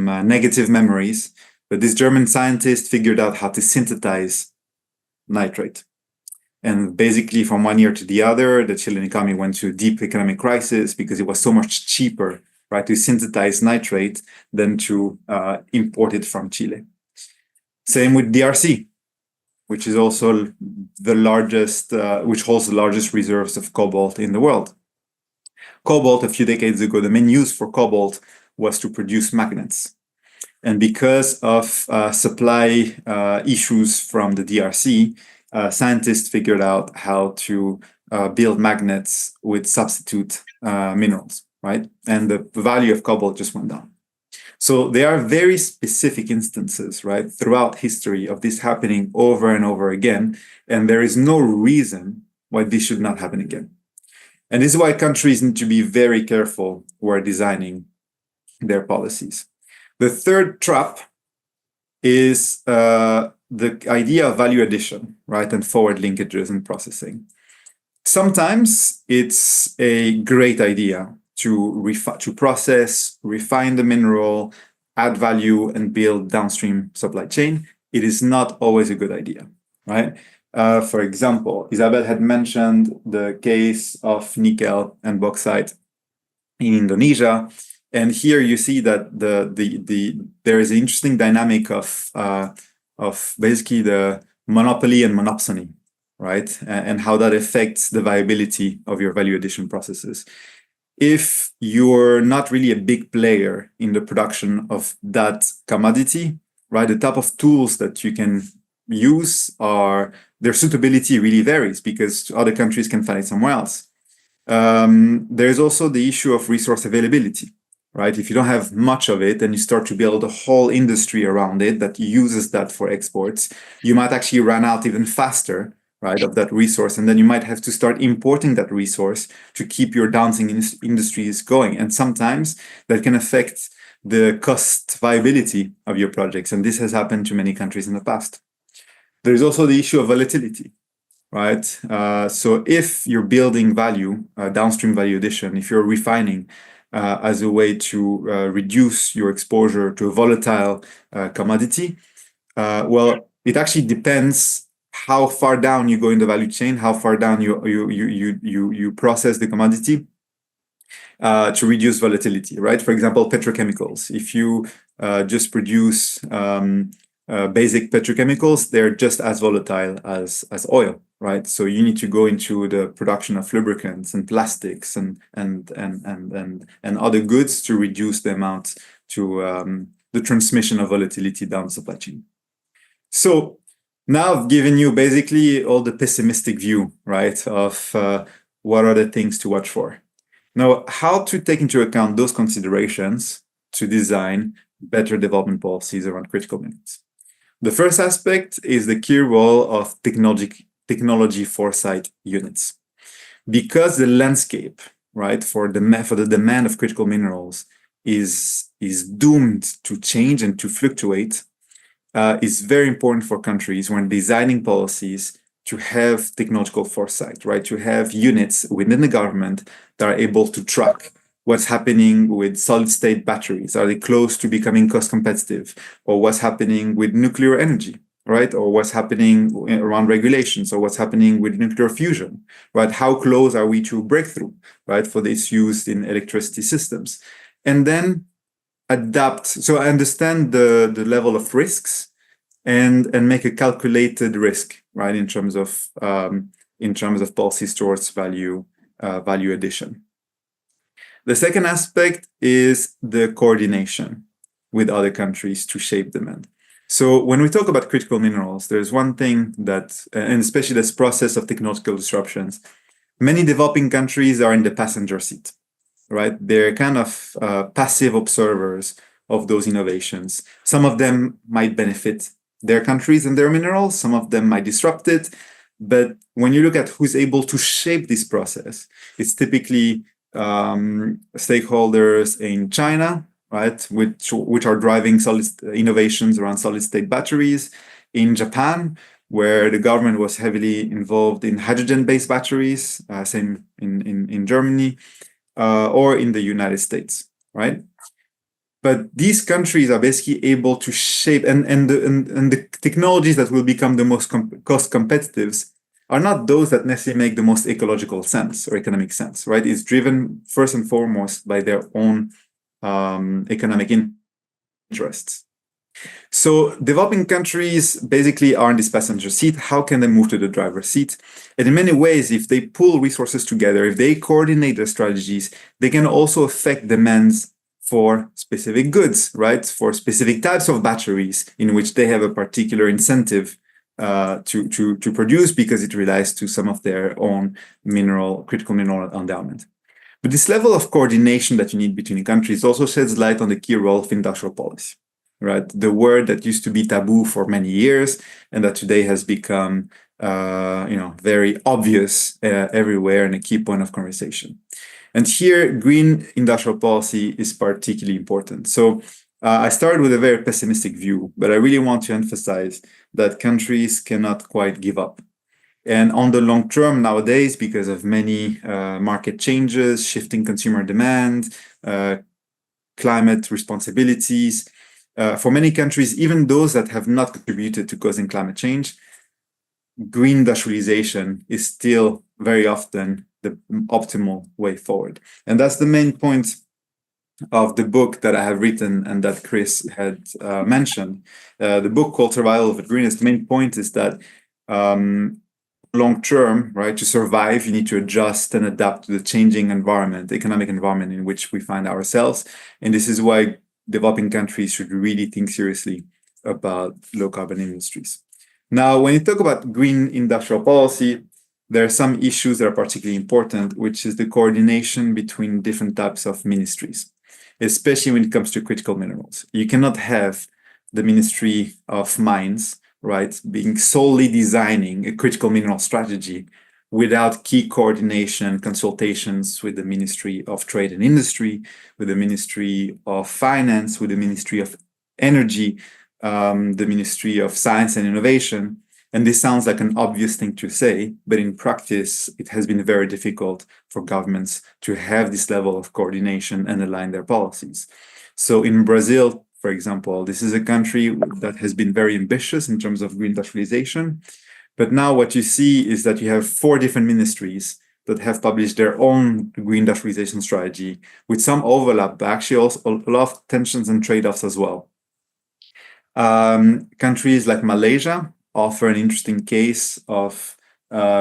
negative memories. But this German scientist figured out how to synthesize nitrate. And basically, from one year to the other, the Chilean economy went through a deep economic crisis because it was so much cheaper, right, to synthesize nitrate than to import it from Chile. Same with DRC, which is also the largest, which holds the largest reserves of cobalt in the world. Cobalt, a few decades ago, the main use for cobalt was to produce magnets. And because of supply issues from the DRC, scientists figured out how to build magnets with substitute minerals, right? And the value of cobalt just went down. So there are very specific instances, right, throughout history of this happening over and over again. And there is no reason why this should not happen again. And this is why countries need to be very careful when designing their policies. The third trap is the idea of value addition, right, and forward linkages and processing. Sometimes it's a great idea to process, refine the mineral, add value, and build downstream supply chain. It is not always a good idea, right? For example, Isabelle had mentioned the case of nickel and bauxite in Indonesia. And here you see that there is an interesting dynamic of basically the monopoly and monopsony, right? And how that affects the viability of your value addition processes. If you're not really a big player in the production of that commodity, right, the type of tools that you can use their suitability really varies because other countries can find it somewhere else. There's also the issue of resource availability, right? If you don't have much of it and you start to build a whole industry around it that uses that for exports, you might actually run out even faster, right, of that resource. And then you might have to start importing that resource to keep your downstream industries going. And sometimes that can affect the cost viability of your projects. And this has happened to many countries in the past. There's also the issue of volatility, right? So if you're building value, downstream value addition, if you're refining as a way to reduce your exposure to a volatile commodity, well, it actually depends how far down you go in the value chain, how far down you process the commodity to reduce volatility, right? For example, petrochemicals. If you just produce basic petrochemicals, they're just as volatile as oil, right? So you need to go into the production of lubricants and plastics and other goods to reduce the amount to the transmission of volatility down the supply chain. So now I've given you basically all the pessimistic view, right, of what are the things to watch for. Now, how to take into account those considerations to design better development policies around critical minerals. The first aspect is the key role of technology foresight units. Because the landscape, right, for the demand of critical minerals is doomed to change and to fluctuate, it's very important for countries when designing policies to have technological foresight, right? To have units within the government that are able to track what's happening with solid state batteries. Are they close to becoming cost competitive? Or what's happening with nuclear energy, right? Or what's happening around regulations, or what's happening with nuclear fusion, right? How close are we to breakthrough, right? For this used in electricity systems. And then adapt. So I understand the level of risks and make a calculated risk, right? In terms of policies towards value addition. The second aspect is the coordination with other countries to shape demand. So when we talk about critical minerals, there's one thing that, and especially this process of technological disruptions, many developing countries are in the passenger seat, right? They're kind of passive observers of those innovations. Some of them might benefit their countries and their minerals, some of them might disrupt it. But when you look at who's able to shape this process, it's typically stakeholders in China, right, which are driving innovations around solid-state batteries. In Japan, where the government was heavily involved in hydrogen-based batteries, same in Germany, or in the United States, right? But these countries are basically able to shape, and the technologies that will become the most cost competitive are not those that necessarily make the most ecological sense or economic sense, right? It's driven first and foremost by their own economic interests. So developing countries basically are in this passenger seat. How can they move to the driver's seat? And in many ways, if they pull resources together, if they coordinate their strategies, they can also affect demands for specific goods, right? For specific types of batteries in which they have a particular incentive to produce because it relies to some of their own critical mineral endowment. But this level of coordination that you need between countries also sheds light on the key role of industrial policy, right? The word that used to be taboo for many years and that today has become, very obvious everywhere and a key point of conversation. And here, green industrial policy is particularly important. So I started with a very pessimistic view, but I really want to emphasize that countries cannot quite give up. And on the long term nowadays, because of many market changes, shifting consumer demand, climate responsibilities, for many countries, even those that have not contributed to causing climate change, green industrialization is still very often the optimal way forward. And that's the main point of the book that I have written and that Chris had mentioned. The book called Survival of the Greenest. The main point is that long term, right, to survive, you need to adjust and adapt to the changing environment, the economic environment in which we find ourselves. And this is why developing countries should really think seriously about low carbon industries. Now, when you talk about green industrial policy, there are some issues that are particularly important, which is the coordination between different types of ministries, especially when it comes to critical minerals. You cannot have the Ministry of Mines, right, being solely designing a critical mineral strategy without key coordination, consultations with the Ministry of Trade and Industry, with the Ministry of Finance, with the Ministry of Energy, the Ministry of Science and Innovation. And this sounds like an obvious thing to say, but in practice, it has been very difficult for governments to have this level of coordination and align their policies. So in Brazil, for example, this is a country that has been very ambitious in terms of green industrialization, But now what you see is that you have 4 different ministries that have published their own green industrialization strategy with some overlap, but actually also a lot of tensions and trade-offs as well. Countries like Malaysia offer an interesting case of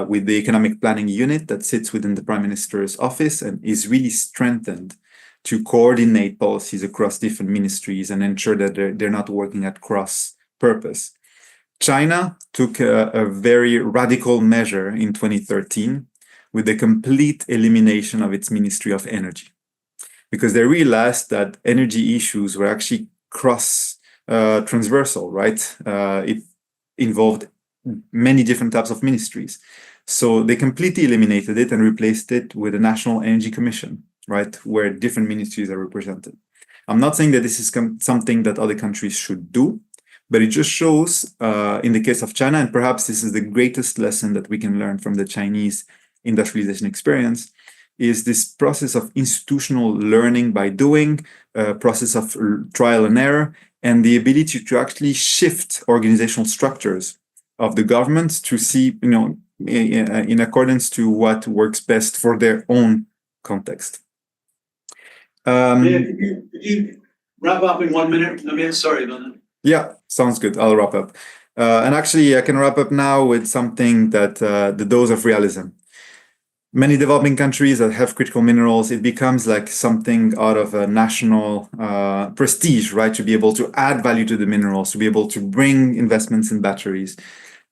with the economic planning unit that sits within the Prime Minister's office and is really strengthened to coordinate policies across different ministries and ensure that they're not working at cross purpose. China took a very radical measure in 2013 with the complete elimination of its Ministry of Energy, because they realized that energy issues were actually transversal, right? It involved many different types of ministries. So they completely eliminated it and replaced it with a National Energy Commission, right? Where different ministries are represented. I'm not saying that this is something that other countries should do, but it just shows, in the case of China, and perhaps this is the greatest lesson that we can learn from the Chinese industrialization experience, is this process of institutional learning by doing, process of trial and error, and the ability to actually shift organizational structures of the government to see, in accordance to what works best for their own context. Could you wrap up in 1 minute? Amir, sorry about that. Yeah, sounds good. I'll wrap up. And actually, I can wrap up now with something that the dose of realism. Many developing countries that have critical minerals, it becomes like something out of a national prestige, right? To be able to add value to the minerals, to be able to bring investments in batteries.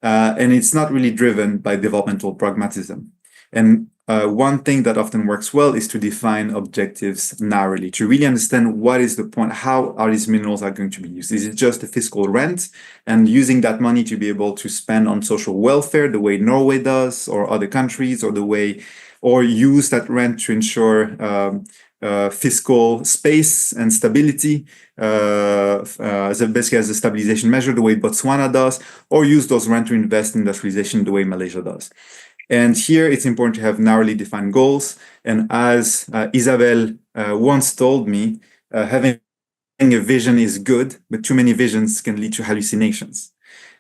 And it's not really driven by developmental pragmatism. And one thing that often works well is to define objectives narrowly, to really understand what is the point, how are these minerals are going to be used. Is it just a fiscal rent and using that money to be able to spend on social welfare the way Norway does or other countries, or use that rent to ensure fiscal space and stability, basically as a stabilization measure the way Botswana does, or use those rent to invest in industrialization the way Malaysia does. And here it's important to have narrowly defined goals. And as Isabelle once told me, having a vision is good, but too many visions can lead to hallucinations.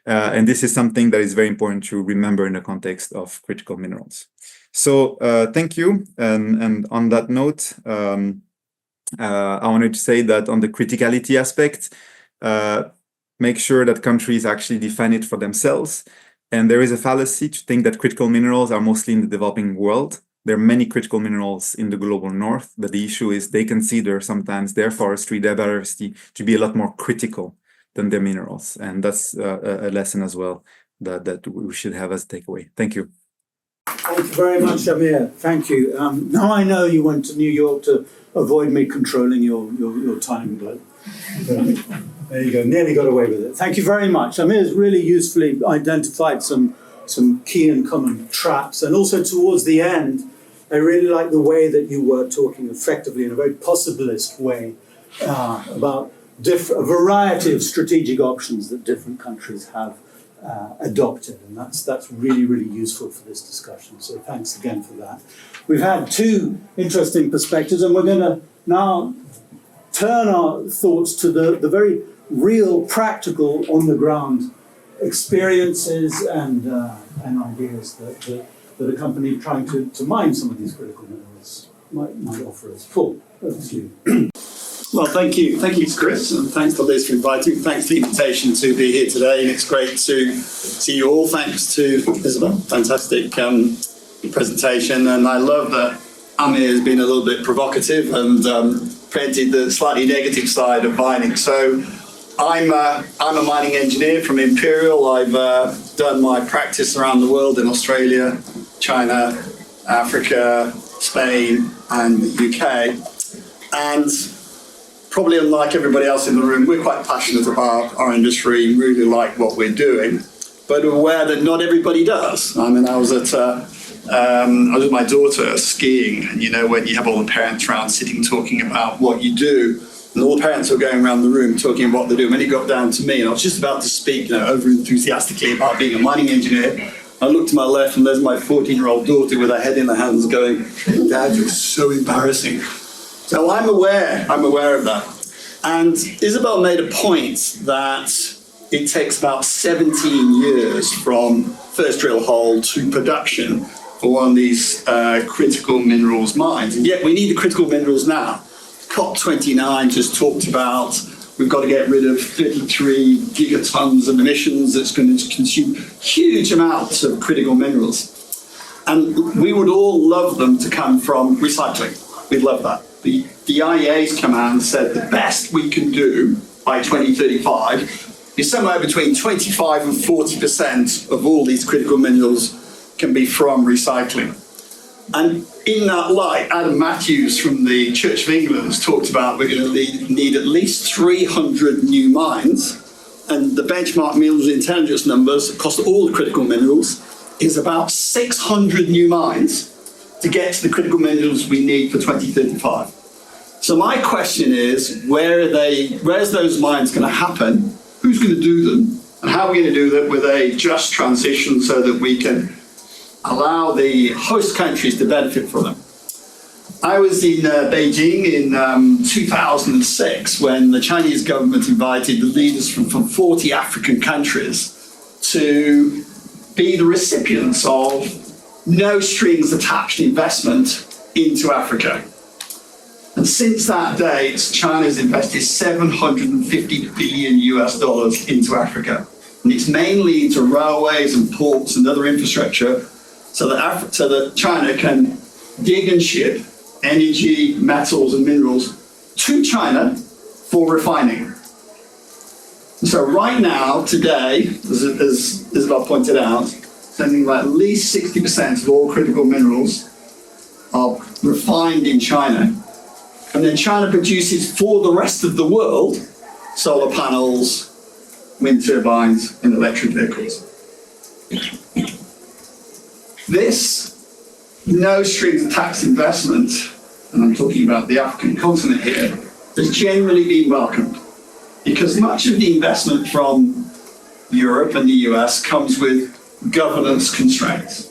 And this is something that is very important to remember in the context of critical minerals. So thank you. And on that note, I wanted to say that on the criticality aspect, make sure that countries actually define it for themselves. And there is a fallacy to think that critical minerals are mostly in the developing world. There are many critical minerals in the global north, but the issue is they consider sometimes their forestry, their biodiversity to be a lot more critical than their minerals. And that's a lesson as well that we should have as a takeaway. Thank you. Thank you very much, Amir. Thank you. Now I know you went to New York to avoid me controlling your time, but there you go. Nearly got away with it. Thank you very much. Amir's really usefully identified some key and common traps. And also towards the end, I really like the way that you were talking effectively in a very possibilist way about a variety of strategic options that different countries have adopted, and that's really, really useful for this discussion. So thanks again for that. We've had 2 interesting perspectives, and we're going to now turn our thoughts to the very real, practical, on-the-ground experiences and ideas that a company trying to mine some of these critical minerals might offer us. Paul, over to you. Well, thank you. Thank you, Chris, and thanks to Liz for inviting me. Thanks for the invitation to be here today, and it's great to see you all. Thanks to Isabelle. Fantastic presentation, and I love that Amir has been a little bit provocative and painted the slightly negative side of mining. So I'm a mining engineer from Imperial. I've done my practice around the world in Australia, China, Africa, Spain, and the UK. And probably unlike everybody else in the room, we're quite passionate about our industry, really like what we're doing, but we're aware that not everybody does. I mean, I was with my daughter skiing, and when you have all the parents around sitting talking about what you do, and all the parents were going around the room talking about what they do. When it got down to me, and I was just about to speak, over enthusiastically about being a mining engineer, I looked to my left, and there's my 14-year-old daughter with her head in her hands going, "Dad, you're so embarrassing." So I'm aware of that. And Isabelle made a point that it takes about 17 years from first drill hole to production for one of these critical minerals mines. And yet we need the critical minerals now. COP29 just talked about we've got to get rid of 33 gigatons of emissions that's going to consume huge amounts of critical minerals. And we would all love them to come from recycling. We'd love that. The IEA's come out and said the best we can do by 2035 is somewhere between 25 and 40% of all these critical minerals can be from recycling. And in that light, Adam Matthews from the Church of England has talked about we're going to need at least 300 new mines. And the benchmark minerals intelligence numbers across all the critical minerals is about 600 new mines to get to the critical minerals we need for 2035. So my question is, where's those mines going to happen? Who's going to do them? And how are we going to do that with a just transition so that we can allow the host countries to benefit from them? I was in Beijing in 2006 when the Chinese government invited the leaders from 40 African countries to be the recipients of no strings attached investment into Africa. And since that date, China's invested $750 billion into Africa. And it's mainly into railways and ports and other infrastructure so that China can dig and ship energy, metals and minerals to China for refining. So right now, today, as Isabelle pointed out, something like at least 60% of all critical minerals are refined in China. And then China produces for the rest of the world solar panels, wind turbines, and electric vehicles. This no strings attached investment, and I'm talking about the African continent here, has generally been welcomed because much of the investment from Europe and the US comes with governance constraints,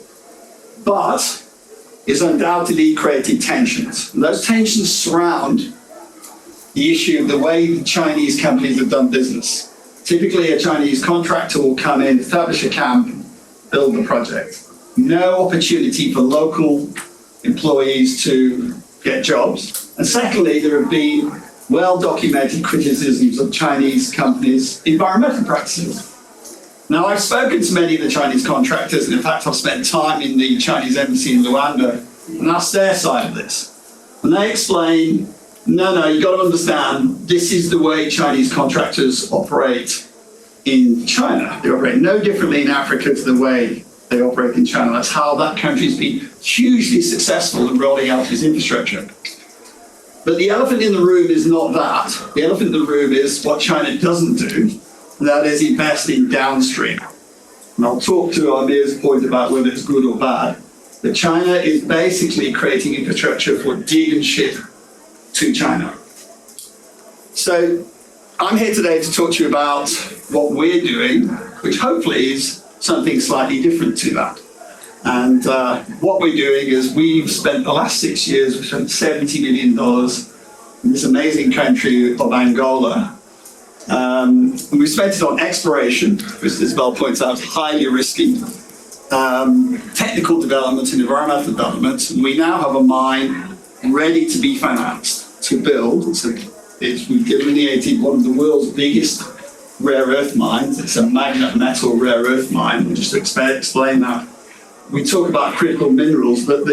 but is undoubtedly created tensions. And those tensions surround the issue of the way the Chinese companies have done business. Typically, a Chinese contractor will come in, establish a camp, build the project. No opportunity for local employees to get jobs. And secondly, there have been well-documented criticisms of Chinese companies' environmental practices. Now, I've spoken to many of the Chinese contractors, and in fact, I've spent time in the Chinese embassy in Luanda and asked their side of this. And they explain, no, you've got to understand, this is the way Chinese contractors operate in China. They operate no differently in Africa to the way they operate in China. That's how that country's been hugely successful in rolling out its infrastructure. But the elephant in the room is not that. The elephant in the room is what China doesn't do, and that is invest in downstream. And I'll talk to Amir's point about whether it's good or bad. But China is basically creating infrastructure for dig and ship to China. So I'm here today to talk to you about what we're doing, which hopefully is something slightly different to that. And what we're doing is we've spent the last 6 years, we've spent $70 million in this amazing country of Angola. And we spent it on exploration, which Isabelle points out, highly risky, technical development and environmental development. And we now have a mine ready to be financed, to build. We've delineated one of the world's biggest rare earth mines. It's a magnet metal rare earth mine. Just to explain that, we talk about critical minerals, but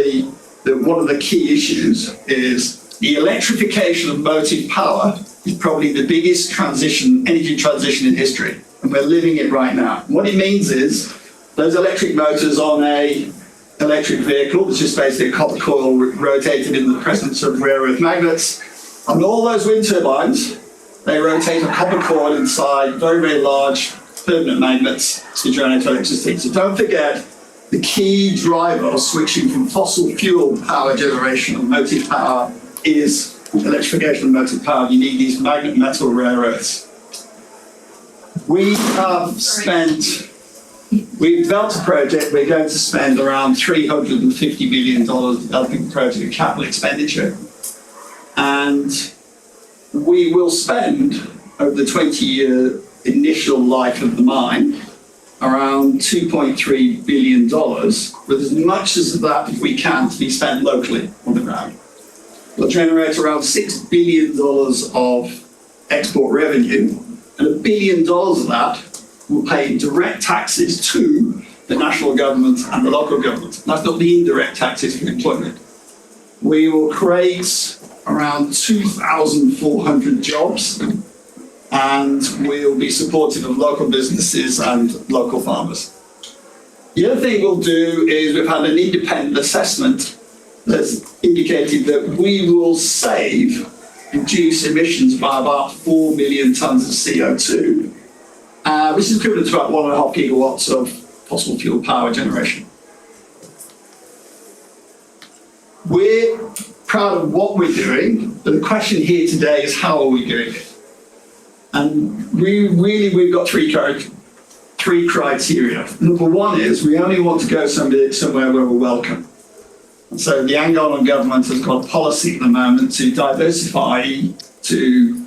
one of the key issues is the electrification of motive power is probably the biggest energy transition in history, and we're living it right now. What it means is those electric motors on a electric vehicle, which is basically a copper coil rotated in the presence of rare earth magnets, and all those wind turbines, they rotate a copper coil inside very, very large permanent magnets to generate electricity. So don't forget, the key driver of switching from fossil fuel power generation or motive power is electrification of motive power. You need these magnet metal rare earths. We've developed a project. We're going to spend around $350 billion developing the project, capital expenditure. And we will spend, over the 20-year initial life of the mine, around $2.3 billion, with as much as that we can to be spent locally on the ground. We'll generate around $6 billion of export revenue, and $1 billion of that will pay direct taxes to the national government and the local government. That's not the indirect taxes for employment. We will create around 2,400 jobs, and we'll be supportive of local businesses and local farmers. The other thing we'll do is we've had an independent assessment that's indicated that we will reduce emissions by about 4 million tonnes of CO2, which is equivalent to about 1.5 gigawatts of fossil fuel power generation. We're proud of what we're doing, but the question here today is how are we doing it? And we've got three criteria. Number one is we only want to go somewhere where we're welcome. And so the Angolan government has got a policy at the moment to diversify to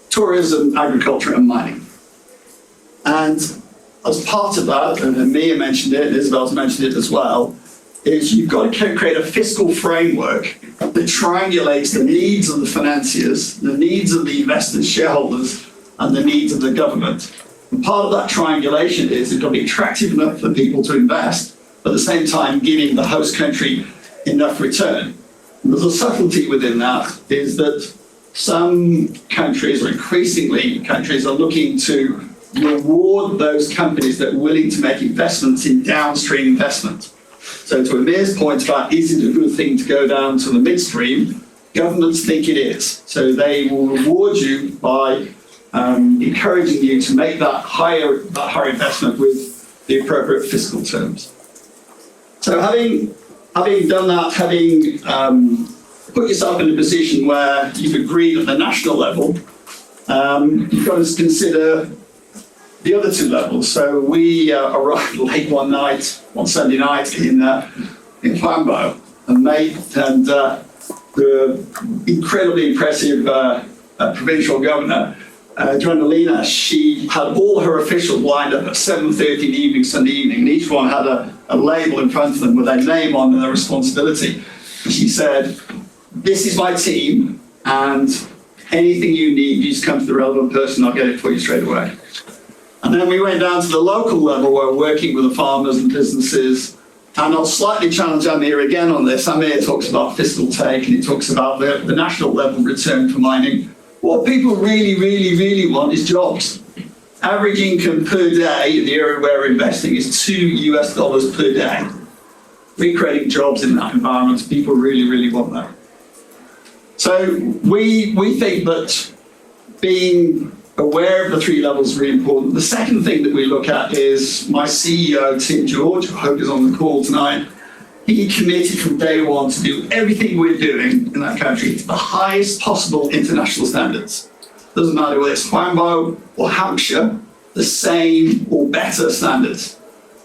tourism, agriculture and mining. And as part of that, and Amir mentioned it, and Isabelle's mentioned it as well, is you've got to create a fiscal framework that triangulates the needs of the financiers, the needs of the investors, shareholders, and the needs of the government. And part of that triangulation is it's got to be attractive enough for people to invest, but at the same time giving the host country enough return. And there's a subtlety within that, is that some countries, or increasingly countries, are looking to reward those companies that are willing to make investments in downstream investment. So to Amir's point about is it a good thing to go down to the midstream, governments think it is. So they will reward you by encouraging you to make that higher investment with the appropriate fiscal terms. So having done that, having put yourself in a position where you've agreed at the national level, you've got to consider the other two levels. So we arrived late one Sunday night in Flambeau, and the incredibly impressive provincial governor, Joannalina, she had all her officials lined up at 7:30 in the evening, Sunday evening, and each one had a label in front of them with their name on and their responsibility. And she said, "This is my team, and anything you need, you just come to the relevant person, I'll get it for you straight away." And then we went down to the local level where we're working with the farmers and businesses. And I'll slightly challenge Amir again on this. Amir talks about fiscal take, and he talks about the national level return for mining. What people really, really, really want is jobs. Average income per day in the area where we're investing is $2 per day. We're creating jobs in that environment. People really, really want that. So we think that being aware of the three levels is really important. The second thing that we look at is my CEO, Tim George, who I hope is on the call tonight. He committed from day one to do everything we're doing in that country to the highest possible international standards. Doesn't matter whether it's Flambeau or Hampshire, the same or better standards.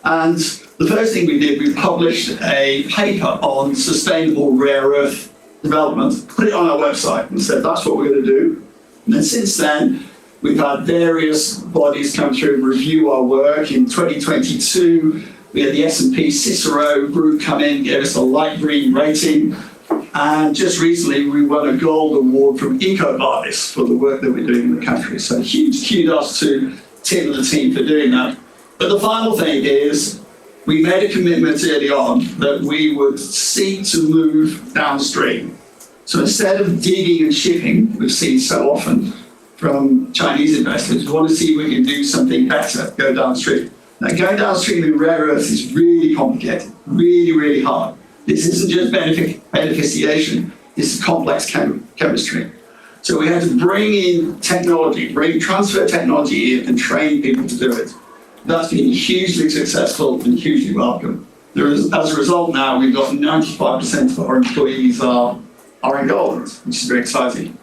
And the first thing we did, we published a paper on sustainable rare earth development, put it on our website and said, that's what we're going to do. And then since then, we've had various bodies come through and review our work. In 2022, we had the S&P Cicero group come in, gave us a light green rating. And just recently, we won a gold award from EcoVadis for the work that we're doing in the country. So huge kudos to Tim and the team for doing that. But the final thing is, we made a commitment early on that we would seek to move downstream. So instead of digging and shipping, we've seen so often from Chinese investors, we want to see if we can do something better, go downstream. Now, going downstream in rare earths is really complicated, really, really hard. This isn't just beneficiation, this is complex chemistry. So we had to bring in technology, transfer technology in and train people to do it. That's been hugely successful and hugely welcome. As a result now, we've got 95% of our employees are Angolans, which is very exciting.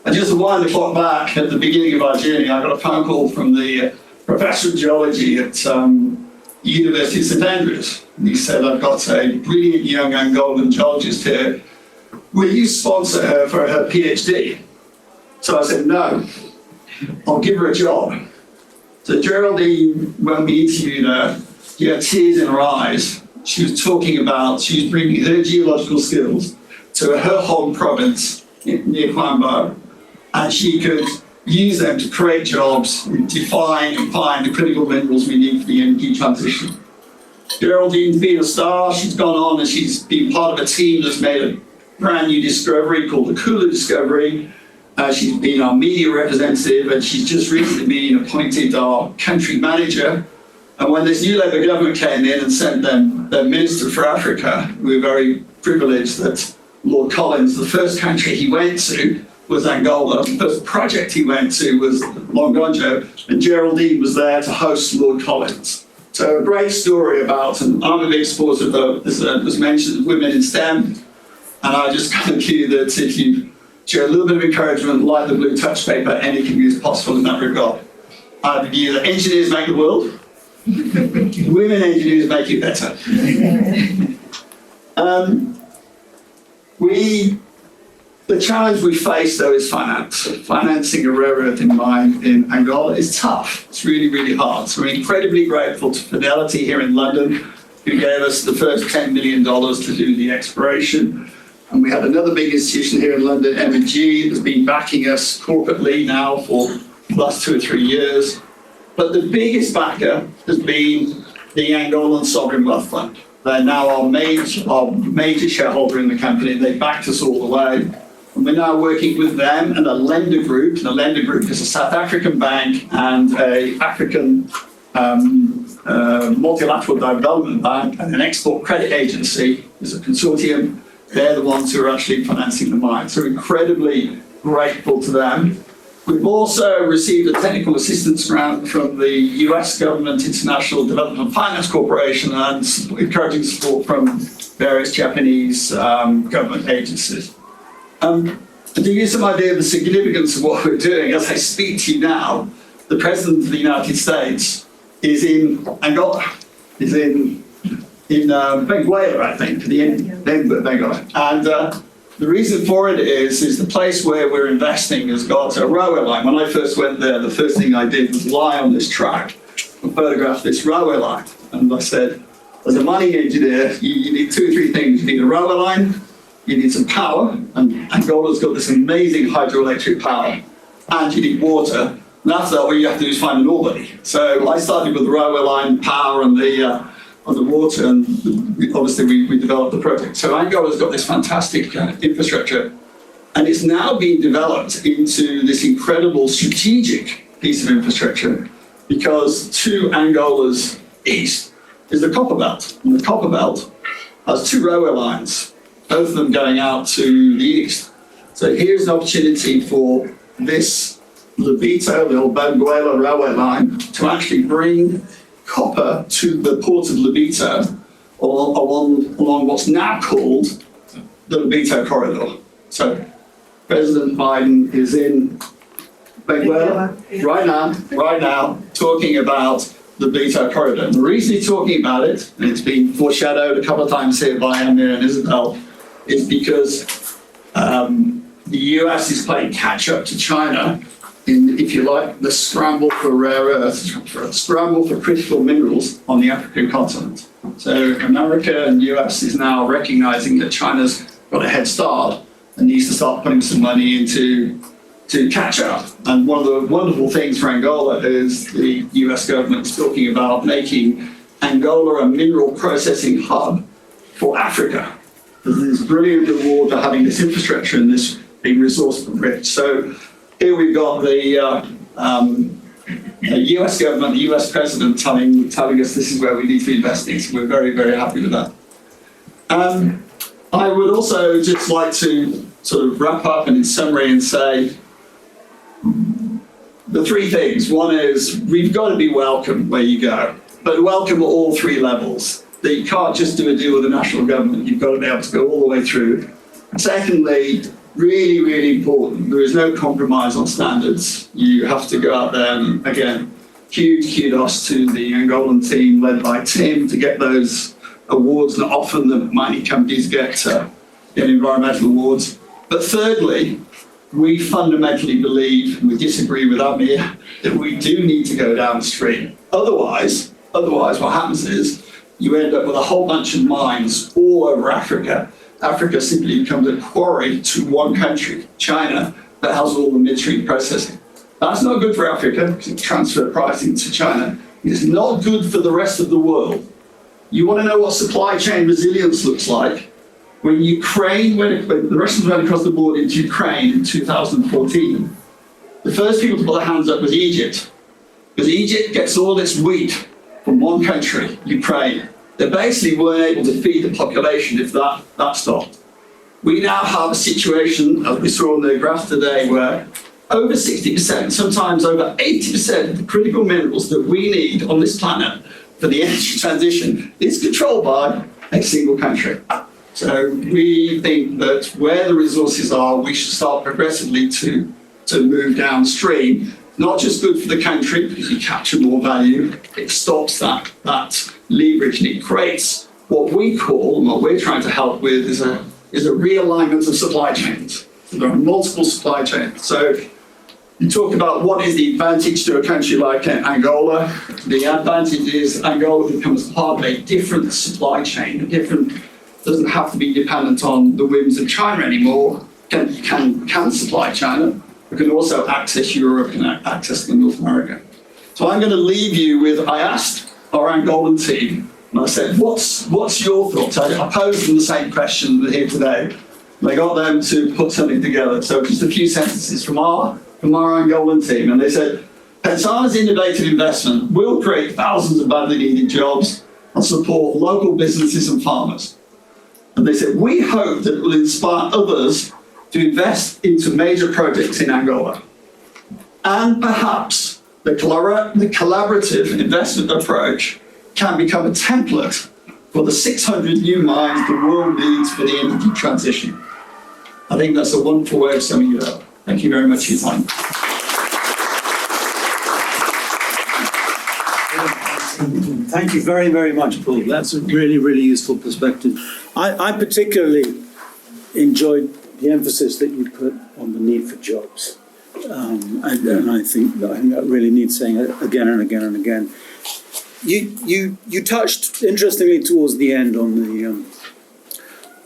And just to wind the clock back at the beginning of our journey, I got a phone call from the professor of geology at University of St Andrews. And he said, I've got a brilliant young Angolan geologist here. Will you sponsor her for her PhD? So I said, no, I'll give her a job. So Geraldine, when we interviewed her, she had tears in her eyes. She was talking about, she was bringing her geological skills to her home province near Cramer, and she could use them to create jobs, define and find the critical minerals we need for the energy transition. Geraldine's been a star. She's gone on and she's been part of a team that's made a brand new discovery called the Kula discovery. She's been our media representative, and she's just recently been appointed our country manager. And when this new Labour government came in and sent them their Minister for Africa, we were very privileged that Lord Collins, the first country he went to was Angola. The first project he went to was Longonjo, and Geraldine was there to host Lord Collins. So a great story about, and I'm a big supporter of, as was mentioned, women in STEM. And I just kind of view that if you share a little bit of encouragement, like the blue touch paper, anything is possible in that regard. I view that engineers make the world. Women engineers make it better. The challenge we face, though, is finance. Financing a rare earth mine in Angola is tough. It's really, really hard. So we're incredibly grateful to Fidelity here in London, who gave us the first $10 million to do the exploration. And we had another big institution here in London, M&G, that's been backing us corporately now for the last 2 or 3 years. But the biggest backer has been the Angolan Sovereign Wealth Fund. They're now our major shareholder in the company. They backed us all the way. And we're now working with them and a lender group. The lender group is a South African bank and an African multilateral development bank and an export credit agency. There's a consortium. They're the ones who are actually financing the mine. So we're incredibly grateful to them. We've also received a technical assistance grant from the US government, International Development Finance Corporation, and encouraging support from various Japanese government agencies. To give you some idea of the significance of what we're doing, as I speak to you now, the President of the United States is in Angola, is in Benguela, I think, the end of Benguela. And the reason for it is the place where we're investing has got a railway line. When I first went there, the first thing I did was lie on this track and photograph this railway line. And I said, as a mining engineer, you need 2 or 3 things. You need a railway line, you need some power, and Angola's got this amazing hydroelectric power, and you need water. And after that, what you have to do is find an ore body. So I started with the railway line, power, and the water, and obviously we developed the project. So Angola's got this fantastic infrastructure, and it's now being developed into this incredible strategic piece of infrastructure, because to Angola's east is the Copper Belt, and the Copper Belt has 2 railway lines, both of them going out to the east. So here's an opportunity for this Lebito, the old Benguela railway line, to actually bring copper to the port of Lebito along what's now called the Lebito corridor. So President Biden is in Benguela right now, talking about the Lebito corridor. And the reason he's talking about it, and it's been foreshadowed a couple of times here by Amir and Isabelle, is because the US is playing catch up to China in, if you like, the scramble for rare earths, scramble for critical minerals on the African continent. So America and US is now recognizing that China's got a head start and needs to start putting some money into to catch up. And one of the wonderful things for Angola is the US government is talking about making Angola a mineral processing hub for Africa. There's this brilliant reward for having this infrastructure and this being resource rich. So here we've got the US government, the US president telling us this is where we need to be investing. So we're very, very happy with that. I would also just like to sort of wrap up and in summary and say the 3 things. One is we've got to be welcome where you go, but welcome at all 3 levels. That you can't just do a deal with the national government. You've got to be able to go all the way through. Secondly, really, really important, there is no compromise on standards. You have to go out there and, again, huge kudos to the Angolan team led by Tim to get those awards. Not often the mining companies get environmental awards. But thirdly, we fundamentally believe, and we disagree with Amir, that we do need to go downstream. Otherwise what happens is you end up with a whole bunch of mines all over Africa. Africa simply becomes a quarry to one country, China, that has all the midstream processing. That's not good for Africa because it transfers pricing to China. It's not good for the rest of the world. You want to know what supply chain resilience looks like? When the Russians went across the border into Ukraine in 2014, the first people to put their hands up was Egypt. Because Egypt gets all its wheat from one country, Ukraine. They basically weren't able to feed the population if that stopped. We now have a situation, as we saw on the graph today, where over 60%, sometimes over 80% of the critical minerals that we need on this planet for the energy transition is controlled by a single country. So we think that where the resources are, we should start progressively to move downstream. Not just good for the country, because you capture more value, it stops that leverage, and it creates what we call, and what we're trying to help with, is a realignment of supply chains. There are multiple supply chains. So you talk about what is the advantage to a country like Angola. The advantage is Angola becomes part of a different supply chain, doesn't have to be dependent on the whims of China anymore, can supply China, but can also access Europe and access North America. So I'm going to leave you with, I asked our Angolan team, and I said, what's your thoughts? I posed them the same question here today. And I got them to put something together. So just a few sentences from our Angolan team. And they said, Pensana's innovative investment will create thousands of badly needed jobs and support local businesses and farmers. And they said, we hope that it will inspire others to invest into major projects in Angola. And perhaps the collaborative investment approach can become a template for the 600 new mines the world needs for the energy transition. I think that's a wonderful way of summing it up. Thank you very much for your time. Thank you very, very much, Paul. That's a really, really useful perspective. I particularly enjoyed the emphasis that you put on the need for jobs. And I think that really needs saying it again and again and again. You touched, interestingly, towards the end on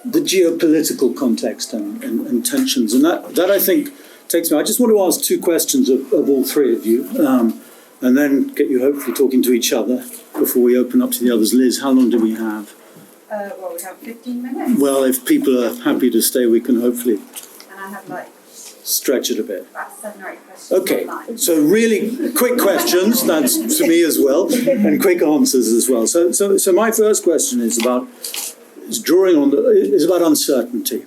the geopolitical context and tensions. And that I think takes me. I just want to ask two questions of all three of you, and then get you hopefully talking to each other before we open up to the others. Liz, how long do we have? Well, we have 15 minutes. Well, if people are happy to stay, we can hopefully And I have stretch it a bit. about 7 or 8 questions. Okay, online. so really quick questions, that's for me as well, and quick answers as well. So my first question is about uncertainty.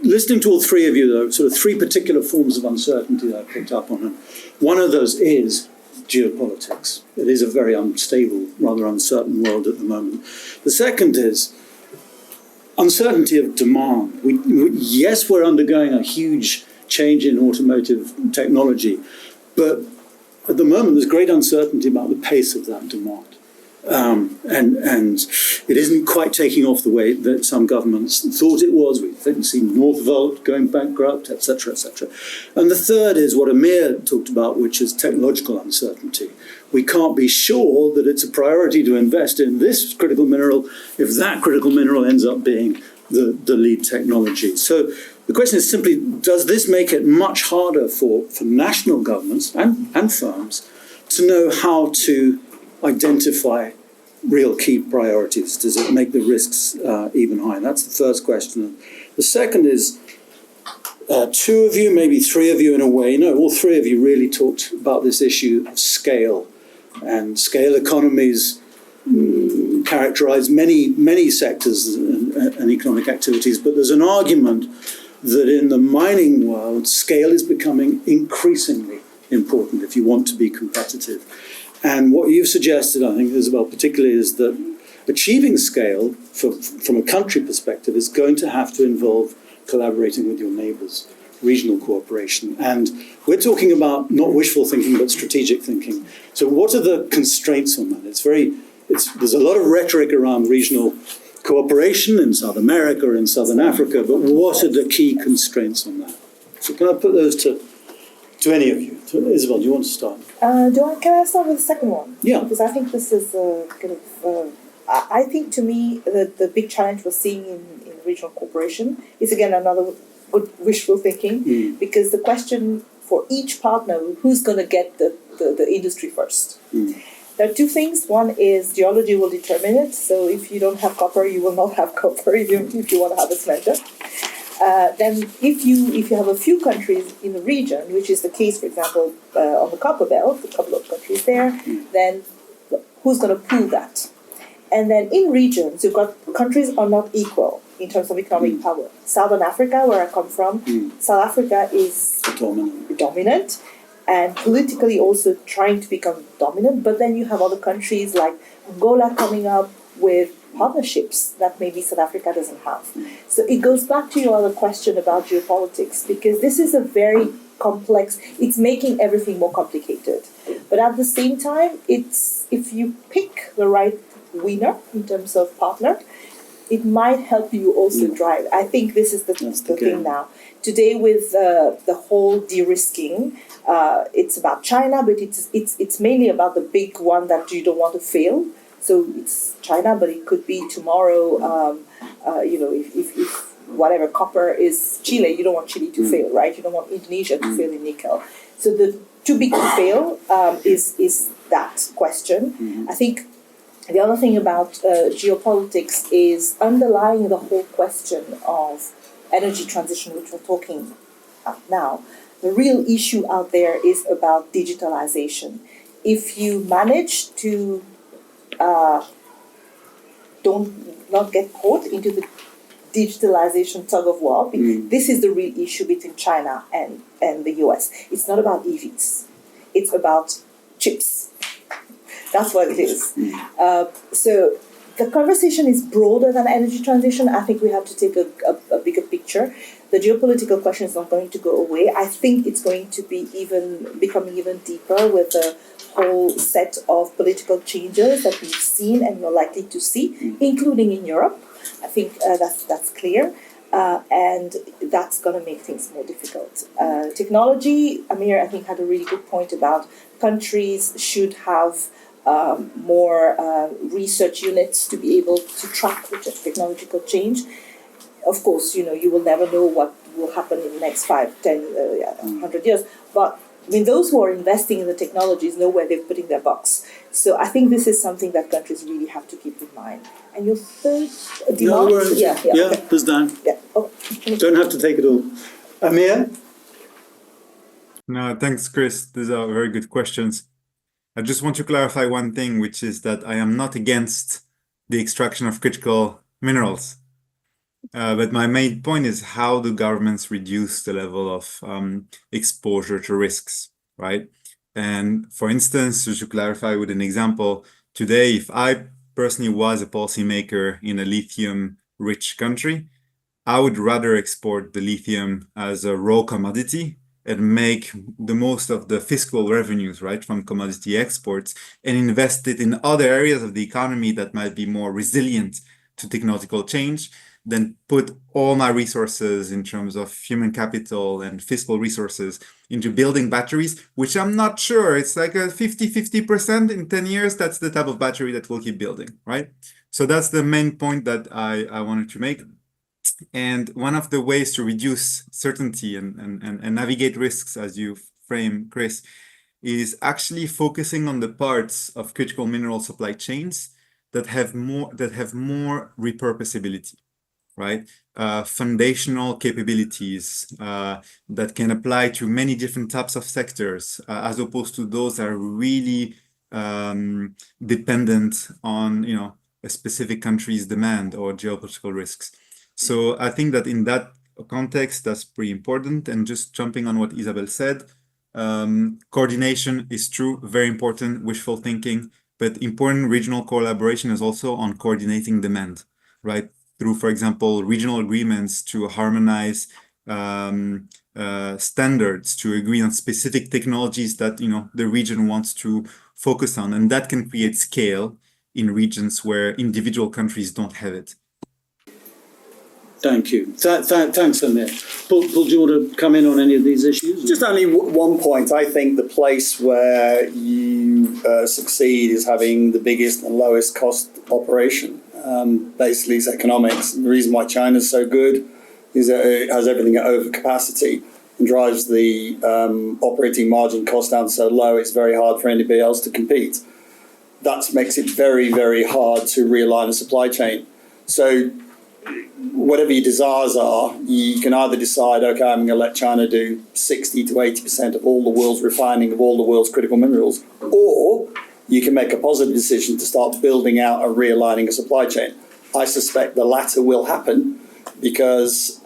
Listening to all three of you, though, sort of three particular forms of uncertainty that I picked up on. And one of those is geopolitics. It is a very unstable, rather uncertain world at the moment. The second is uncertainty of demand. Yes, we're undergoing a huge change in automotive technology, but at the moment there's great uncertainty about the pace of that demand. And it isn't quite taking off the way that some governments thought it was. We've seen Northvolt going bankrupt, etc., etc. And the third is what Amir talked about, which is technological uncertainty. We can't be sure that it's a priority to invest in this critical mineral if that critical mineral ends up being the lead technology. So the question is simply, does this make it much harder for national governments and firms to know how to identify real key priorities? Does it make the risks even higher? That's the first question. The second is, two of you, maybe three of you in a way, no, all three of you really talked about this issue of scale. And scale economies characterize many sectors and economic activities, but there's an argument that in the mining world, scale is becoming increasingly important if you want to be competitive. And what you've suggested, I think, Isabelle, particularly, is that achieving scale from a country perspective is going to have to involve collaborating with your neighbours, regional cooperation. And we're talking about not wishful thinking, but strategic thinking. So what are the constraints on that? There's a lot of rhetoric around regional cooperation in South America or in Southern Africa, but what are the key constraints on that? So can I put those to any of you? To Isabelle, do you want to start? Can I start with the second one? Yeah. Because I think this is kind of. I think to me the big challenge we're seeing in regional cooperation is again another good wishful thinking, because the question for each partner, who's going to get the industry first? There are two things. One is geology will determine it. So if you don't have copper, you will not have copper even if you want to have a smelter. Then if you have a few countries in the region, which is the case, for example, on the copper belt, a couple of countries there, then who's going to pool that? And then in regions, you've got countries are not equal in terms of economic power. Southern Africa, where I come from, South Africa is dominant and politically also trying to become dominant. But then you have other countries like Angola coming up with partnerships that maybe South Africa doesn't have. So it goes back to your other question about geopolitics, because this is a very complex, it's making everything more complicated. But at the same time, it's if you pick the right winner in terms of partner, it might help you also drive. I think this is the thing now. Today with the whole de-risking, it's about China, but it's mainly about the big one that you don't want to fail. So it's China, but it could be tomorrow, if whatever copper is Chile, you don't want Chile to fail, right? You don't want Indonesia to fail in nickel. So the too big to fail is that question. I think the other thing about geopolitics is underlying the whole question of energy transition, which we're talking about now. The real issue out there is about digitalization. If you manage to not get caught into the digitalization tug of war, this is the real issue between China and the US. It's not about EVs. It's about chips. That's what it is. So the conversation is broader than energy transition. I think we have to take a bigger picture. The geopolitical question is not going to go away. I think it's going to be becoming even deeper with a whole set of political changes that we've seen and we're likely to see, including in Europe. I think that's clear. And that's going to make things more difficult. Technology, Amir, I think, had a really good point about countries should have more research units to be able to track the technological change. Of course, you will never know what will happen in the next 5, 10, 100 years. But those who are investing in the technologies know where they're putting their bucks. So I think this is something that countries really have to keep in mind. And your third demand? There's Dan. Yeah. Oh. Don't have to take it all. Amir? No, thanks, Chris. These are very good questions. I just want to clarify one thing, which is that I am not against the extraction of critical minerals. But my main point is, how do governments reduce the level of exposure to risks, right? And for instance, just to clarify with an example, today, if I personally was a policymaker in a lithium-rich country, I would rather export the lithium as a raw commodity and make the most of the fiscal revenues, right, from commodity exports, and invest it in other areas of the economy that might be more resilient to technological change, than put all my resources in terms of human capital and fiscal resources into building batteries, which I'm not sure, it's like a 50% in 10 years, that's the type of battery that we'll keep building, right? So that's the main point that I wanted to make. And one of the ways to reduce certainty and navigate risks, as you frame, Chris, is actually focusing on the parts of critical mineral supply chains that have more repurposability, right? Foundational capabilities that can apply to many different types of sectors, as opposed to those that are really dependent on, a specific country's demand or geopolitical risks. So I think that in that context, that's pretty important. And just jumping on what Isabelle said, coordination is true, very important, wishful thinking, but important regional collaboration is also on coordinating demand, right? Through, for example, regional agreements to harmonize standards, to agree on specific technologies that the region wants to focus on, and that can create scale in regions where individual countries don't have it. Thank you. Thanks, Amir. Paul, do you want to come in on any of these issues? Just only one point. I think the place where you succeed is having the biggest and lowest cost operation. Basically, it's economics. The reason why China's so good is that it has everything at overcapacity and drives the operating margin cost down so low it's very hard for anybody else to compete. That makes it very, very hard to realign a supply chain. So whatever your desires are, you can either decide, okay, I'm going to let China do 60 to 80% of all the world's refining of all the world's critical minerals, or you can make a positive decision to start building out and realigning a supply chain. I suspect the latter will happen because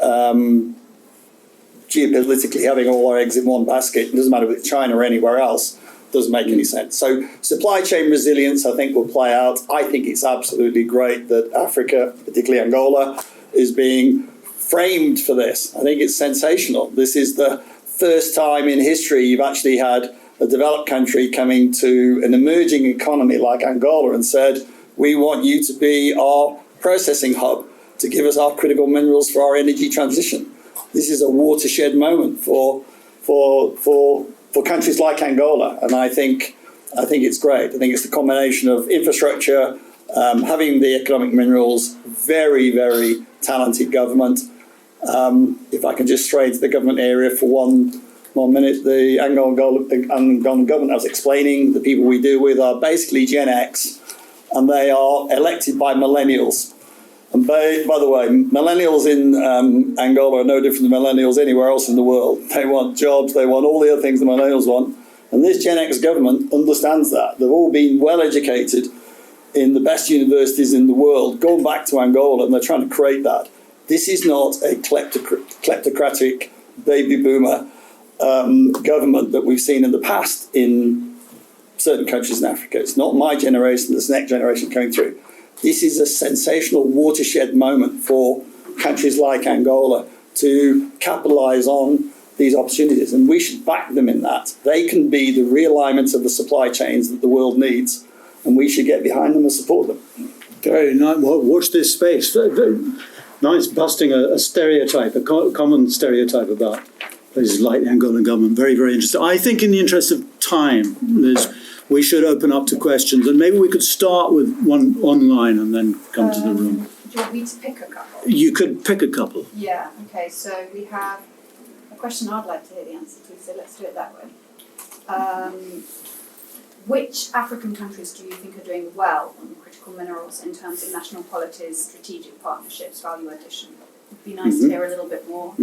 geopolitically having all our eggs in one basket, it doesn't matter with China or anywhere else, doesn't make any sense. So supply chain resilience, I think, will play out. I think it's absolutely great that Africa, particularly Angola, is being framed for this. I think it's sensational. This is the first time in history you've actually had a developed country coming to an emerging economy like Angola and said, we want you to be our processing hub to give us our critical minerals for our energy transition. This is a watershed moment for countries like Angola, and I think it's great. I think it's the combination of infrastructure, having the economic minerals, very, very talented government. If I can just stray into the government area for one minute, the Angolan government, I was explaining, the people we deal with are basically Gen X, and they are elected by millennials. And by the way, millennials in Angola are no different than millennials anywhere else in the world. They want jobs, they want all the other things the millennials want. And this Gen X government understands that. They've all been well educated in the best universities in the world, going back to Angola, and they're trying to create that. This is not a kleptocratic baby boomer government that we've seen in the past in certain countries in Africa. It's not my generation, this next generation coming through. This is a sensational watershed moment for countries like Angola to capitalise on these opportunities, and we should back them in that. They can be the realignment of the supply chains that the world needs, and we should get behind them and support them. Very nice. Watch this space. Nice busting a stereotype, a common stereotype about places like the Angolan government. Very, very interesting. I think in the interest of time, we should open up to questions, and maybe we could start with one online and then come to the room. Do you want me to pick a couple? You could pick a couple. Yeah, okay, so we have a question I'd like to hear the answer to, so let's do it that way. Which African countries do you think are doing well on critical minerals in terms of national policies, strategic partnerships, value addition? It'd be nice to hear a little bit more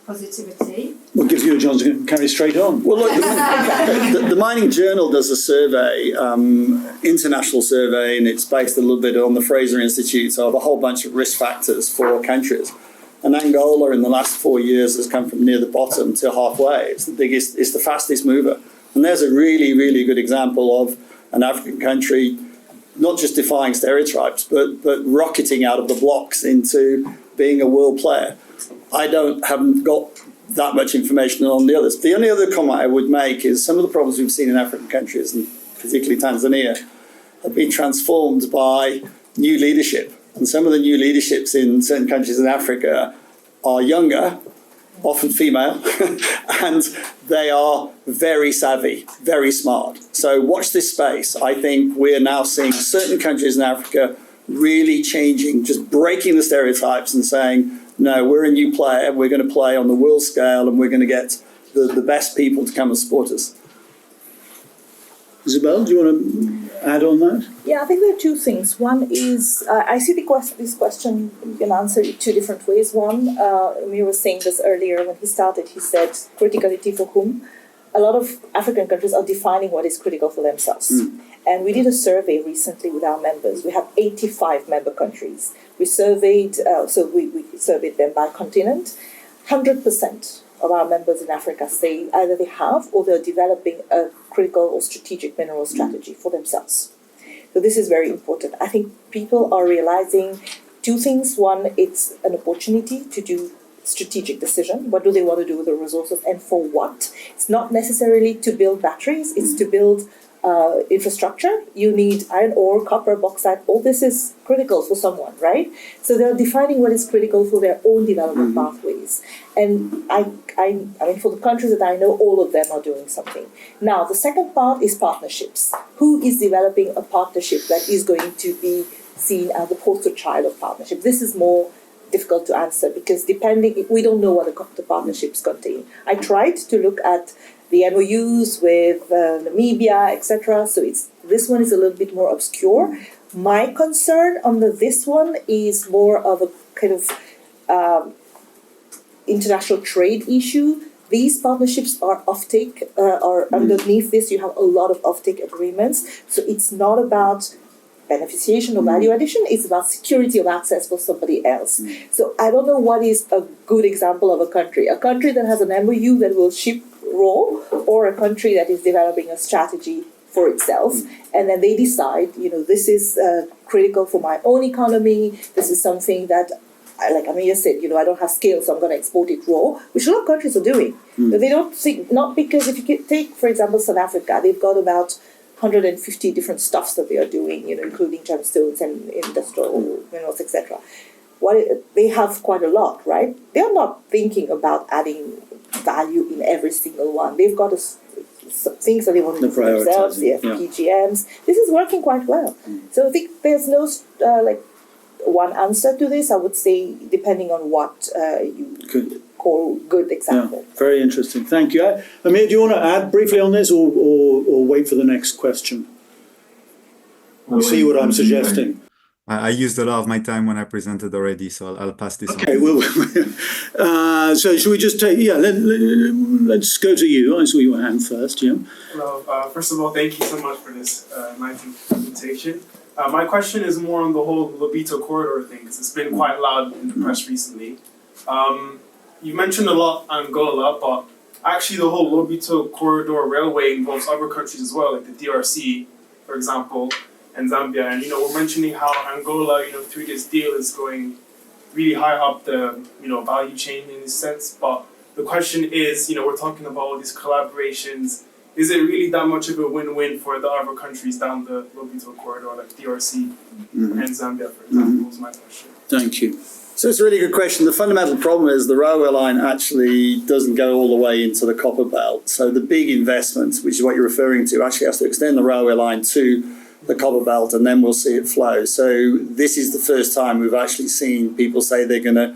positivity. Well, it gives you a chance to carry straight on. Well, look, the Mining Journal does a survey, international survey, and it's based a little bit on the Fraser Institute of a whole bunch of risk factors for countries. And Angola in the last 4 years has come from near the bottom to halfway. It's the biggest, it's the fastest mover. And there's a really, really good example of an African country not just defying stereotypes, but rocketing out of the blocks into being a world player. I haven't got that much information on the others. The only other comment I would make is some of the problems we've seen in African countries, and particularly Tanzania, have been transformed by new leadership. And some of the new leaderships in certain countries in Africa are younger, often female, and they are very savvy, very smart. So watch this space. I think we're now seeing certain countries in Africa really changing, just breaking the stereotypes and saying, no, we're a new player, we're going to play on the world scale, and we're going to get the best people to come and support us. Isabelle, do you want to add on that? Yeah, I think there are two things. One is, I see this question, you can answer it two different ways. One, Amir was saying this earlier when he started, he said, criticality for whom? A lot of African countries are defining what is critical for themselves. And we did a survey recently with our members. We have 85 member countries. We surveyed, we surveyed them by continent. 100% of our members in Africa say either they have or they're developing a critical or strategic mineral strategy for themselves. So this is very important. I think people are realizing two things. One, it's an opportunity to do strategic decision. What do they want to do with the resources and for what? It's not necessarily to build batteries, it's to build infrastructure, you need iron ore, copper, bauxite. All this is critical for someone, right? So they're defining what is critical for their own development pathways. And I mean, for the countries that I know, all of them are doing something. Now, the second part is partnerships. Who is developing a partnership that is going to be seen as the poster child of partnership? This is more difficult to answer because we don't know what the partnerships contain. I tried to look at the MOUs with Namibia, etc. So this one is a little bit more obscure. My concern on this one is more of a kind of international trade issue. These partnerships are offtake, or underneath this you have a lot of offtake agreements. So it's not about beneficiation or value addition, it's about security of access for somebody else. So I don't know what is a good example of a country that has an MOU that will ship raw, or a country that is developing a strategy for itself, and then they decide, this is critical for my own economy, this is something that, like Amir said, I don't have scale, so I'm going to export it raw, which a lot of countries are doing. But they don't think, not because if you take, for example, South Africa, they've got about 150 different stuffs that they are doing, including gemstones and industrial minerals, etc. They have quite a lot, right? They are not thinking about adding value in every single one. They've got things that they want to do for themselves, the PGMs. This is working quite well. So I think there's no one answer to this. I would say depending on what you call good example. Yeah, very interesting. Thank you. Amir, do you want to add briefly on this or wait for the next question? You see what I'm suggesting? I used a lot of my time when I presented already, so I'll pass this on. Okay, so should we just take, let's go to you. I saw your hand first, yeah. Hello, first of all, thank you so much for this nice presentation. My question is more on the whole Lobito corridor thing, because it's been quite loud in the press recently. You mentioned a lot Angola, but actually the whole Lobito corridor railway involves other countries as well, like the DRC, for example, and Zambia. And we're mentioning how Angola, through this deal is going really high up the value chain in this sense. But the question is, we're talking about all these collaborations. Is it really that much of a win-win for the other countries down the Lobito corridor, like DRC and Zambia, for example? Is my question. Thank you. So it's a really good question. The fundamental problem is the railway line actually doesn't go all the way into the copper belt. So the big investment, which is what you're referring to, actually has to extend the railway line to the copper belt, and then we'll see it flow. So this is the first time we've actually seen people say they're going to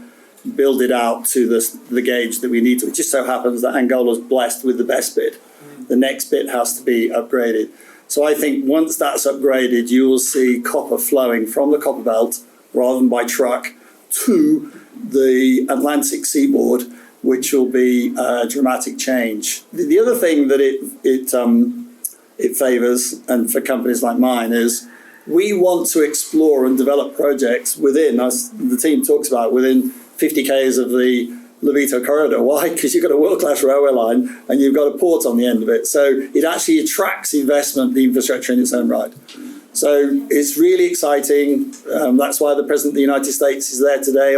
build it out to the gauge that we need to. It just so happens that Angola's blessed with the best bit. The next bit has to be upgraded. So I think once that's upgraded, you will see copper flowing from the copper belt rather than by truck to the Atlantic seaboard, which will be a dramatic change. The other thing that it favours, and for companies like mine, is we want to explore and develop projects within, as the team talks about, within 50 k's of the Lobito corridor. Why? Because you've got a world-class railway line and you've got a port on the end of it. So it actually attracts investment, the infrastructure in its own right. So it's really exciting. That's why the President of the United States is there today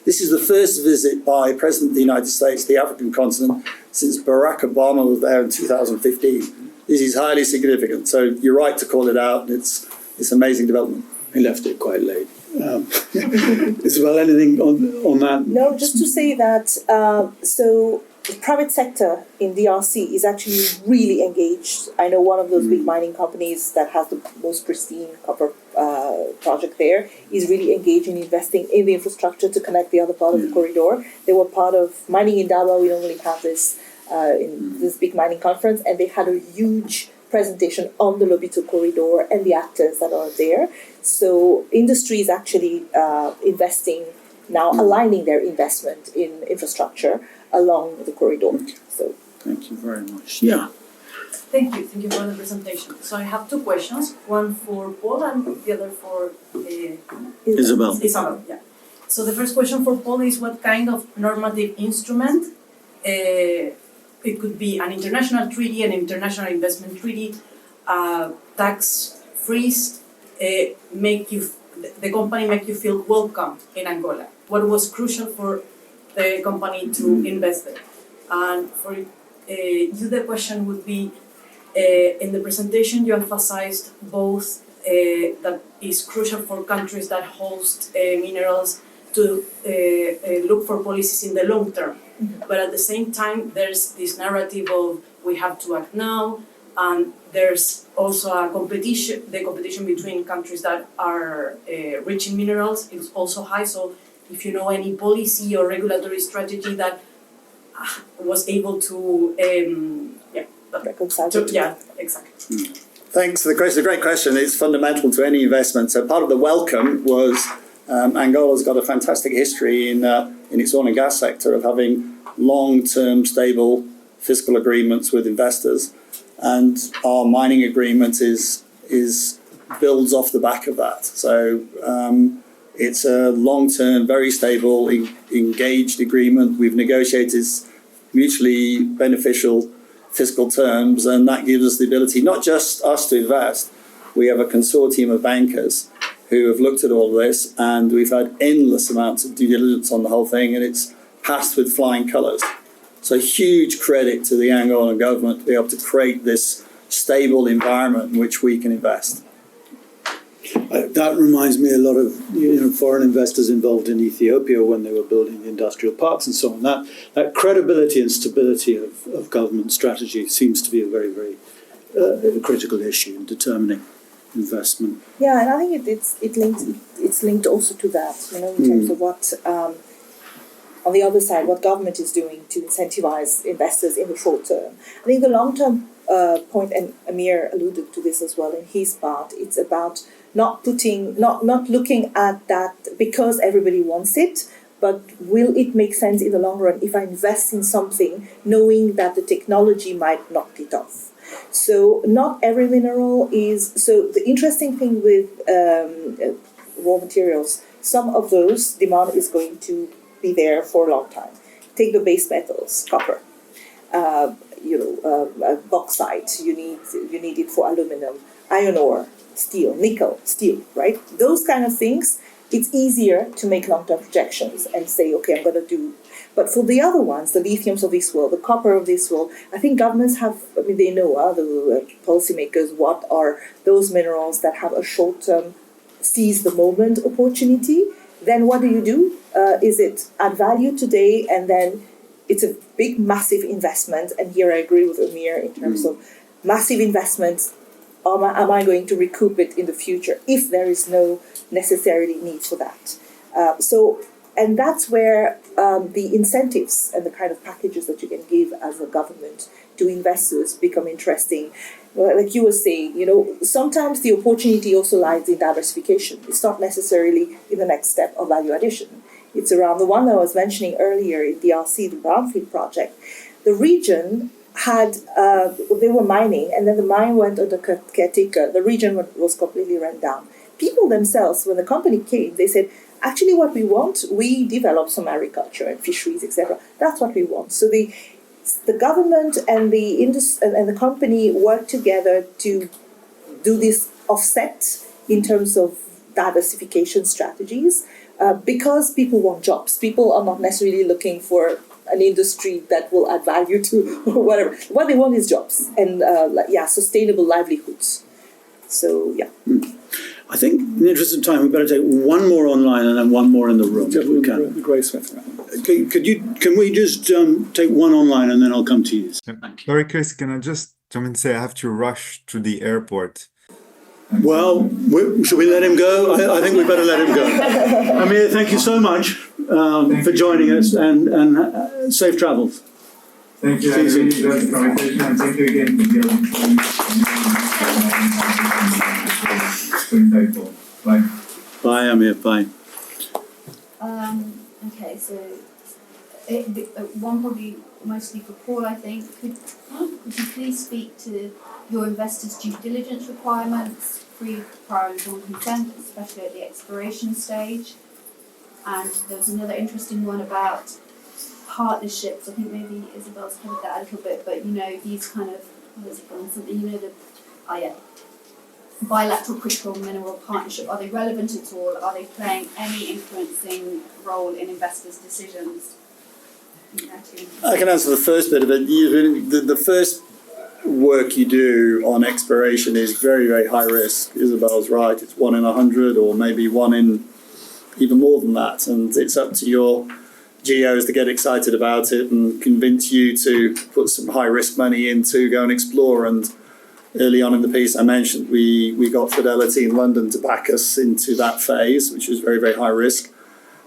this is the first visit by a President of the United States to the African continent since Barack Obama was there in 2015. This is highly significant. So you're right to call it out. It's amazing development. He left it quite late. Isabelle, anything on that? No, just to say that, so the private sector in DRC is actually really engaged. I know one of those big mining companies that has the most pristine copper project there is really engaged in investing in the infrastructure to connect the other part of the corridor. They were part of Mining in Daba. We normally have this in this big mining conference, and they had a huge presentation on the Lobito corridor and the actors that are there. So industry is actually investing now, aligning their investment in infrastructure along the corridor. So thank you very much. Yeah. Thank you for the presentation. So I have two questions, one for Paul and the other for Isabelle. Isabelle, yeah. So the first question for Paul is what kind of normative instrument, it could be an international treaty, an international investment treaty, tax freeze, the company make you feel welcome in Angola? What was crucial for the company to invest there? And for you, the question would be, In the presentation, you emphasized both that it's crucial for countries that host minerals to look for policies in the long term. But at the same time, there's this narrative of we have to act now, and there's also a competition. The competition between countries that are rich in minerals is also high. So if you know any policy or regulatory strategy that was able to reconcile. Yeah, exactly. Thanks for the question. It's a great question. It's fundamental to any investment. So part of the welcome was Angola's got a fantastic history in its oil and gas sector of having long-term, stable fiscal agreements with investors, and our mining agreement builds off the back of that. So it's a long-term, very stable, engaged agreement. We've negotiated mutually beneficial fiscal terms, and that gives us the ability, not just us to invest. We have a consortium of bankers who have looked at all this, and we've had endless amounts of due diligence on the whole thing, and it's passed with flying colours. So huge credit to the Angolan government to be able to create this stable environment in which we can invest. That reminds me a lot of foreign investors involved in Ethiopia when they were building the industrial parks and so on. That credibility and stability of government strategy seems to be a very, very critical issue in determining investment. Yeah, and I think it's linked also to that, in terms of what, on the other side, what government is doing to incentivize investors in the short term. I think the long-term point, and Amir alluded to this as well in his part, it's about not looking at that because everybody wants it, but will it make sense in the long run if I invest in something knowing that the technology might knock it off? So not every mineral is... So the interesting thing with raw materials, some of those demand is going to be there for a long time. Take the base metals, copper, bauxite, you need it for aluminum, iron ore, steel, nickel, steel, right? Those kind of things, it's easier to make long-term projections and say, okay, I'm going to do. But for the other ones, the lithiums of this world, the copper of this world, I think governments have, they know, the policymakers, what are those minerals that have a short-term seize the moment opportunity. Then what do? Is it add value today, and then it's a big, massive investment. And here I agree with Amir in terms of massive investments. Am I going to recoup it in the future if there is no necessarily need for that? And that's where the incentives and the kind of packages that you can give as a government to investors become interesting. Like you were saying, sometimes the opportunity also lies in diversification. It's not necessarily in the next step of value addition. It's around the one that I was mentioning earlier in DRC, the Brownfield project. The region they were mining, and then the mine went under caretaker. The region was completely run down. People themselves, when the company came, they said, actually what we want, we develop some agriculture and fisheries, etc. That's what we want. So the government and the industry and the company work together to do this offset in terms of diversification strategies, because people want jobs. People are not necessarily looking for an industry that will add value to whatever. What they want is jobs and sustainable livelihoods. So I think in the interest of time, we better take one more online and then one more in the room, if we can. The Grey Smith round. Can we just take one online and then I'll come to you? Sorry, Chris, can I just jump in and say I have to rush to the airport? Well, should we let him go? I think we better let him go. Amir, thank you so much for joining us, and safe travels. Thank you. I really enjoyed the conversation, and thank you again for the so insightful. Bye. Bye, Amir. Bye. Okay, so one probably mostly for Paul, I think. Could you please speak to your investors' due diligence requirements, prior informed consent, especially at the exploration stage? And there was another interesting one about partnerships. I think maybe Isabelle's covered that a little bit, but these kind of, bilateral critical mineral partnership, are they relevant at all? Are they playing any influencing role in investors' decisions? I can answer the first bit of it. The first work you do on exploration is very, very high risk. Isabelle's right. It's 1 in 100 or maybe 1 in even more than that. And it's up to your geos to get excited about it and convince you to put some high risk money in to go and explore. And early on in the piece I mentioned we got Fidelity in London to back us into that phase, which was very, very high risk.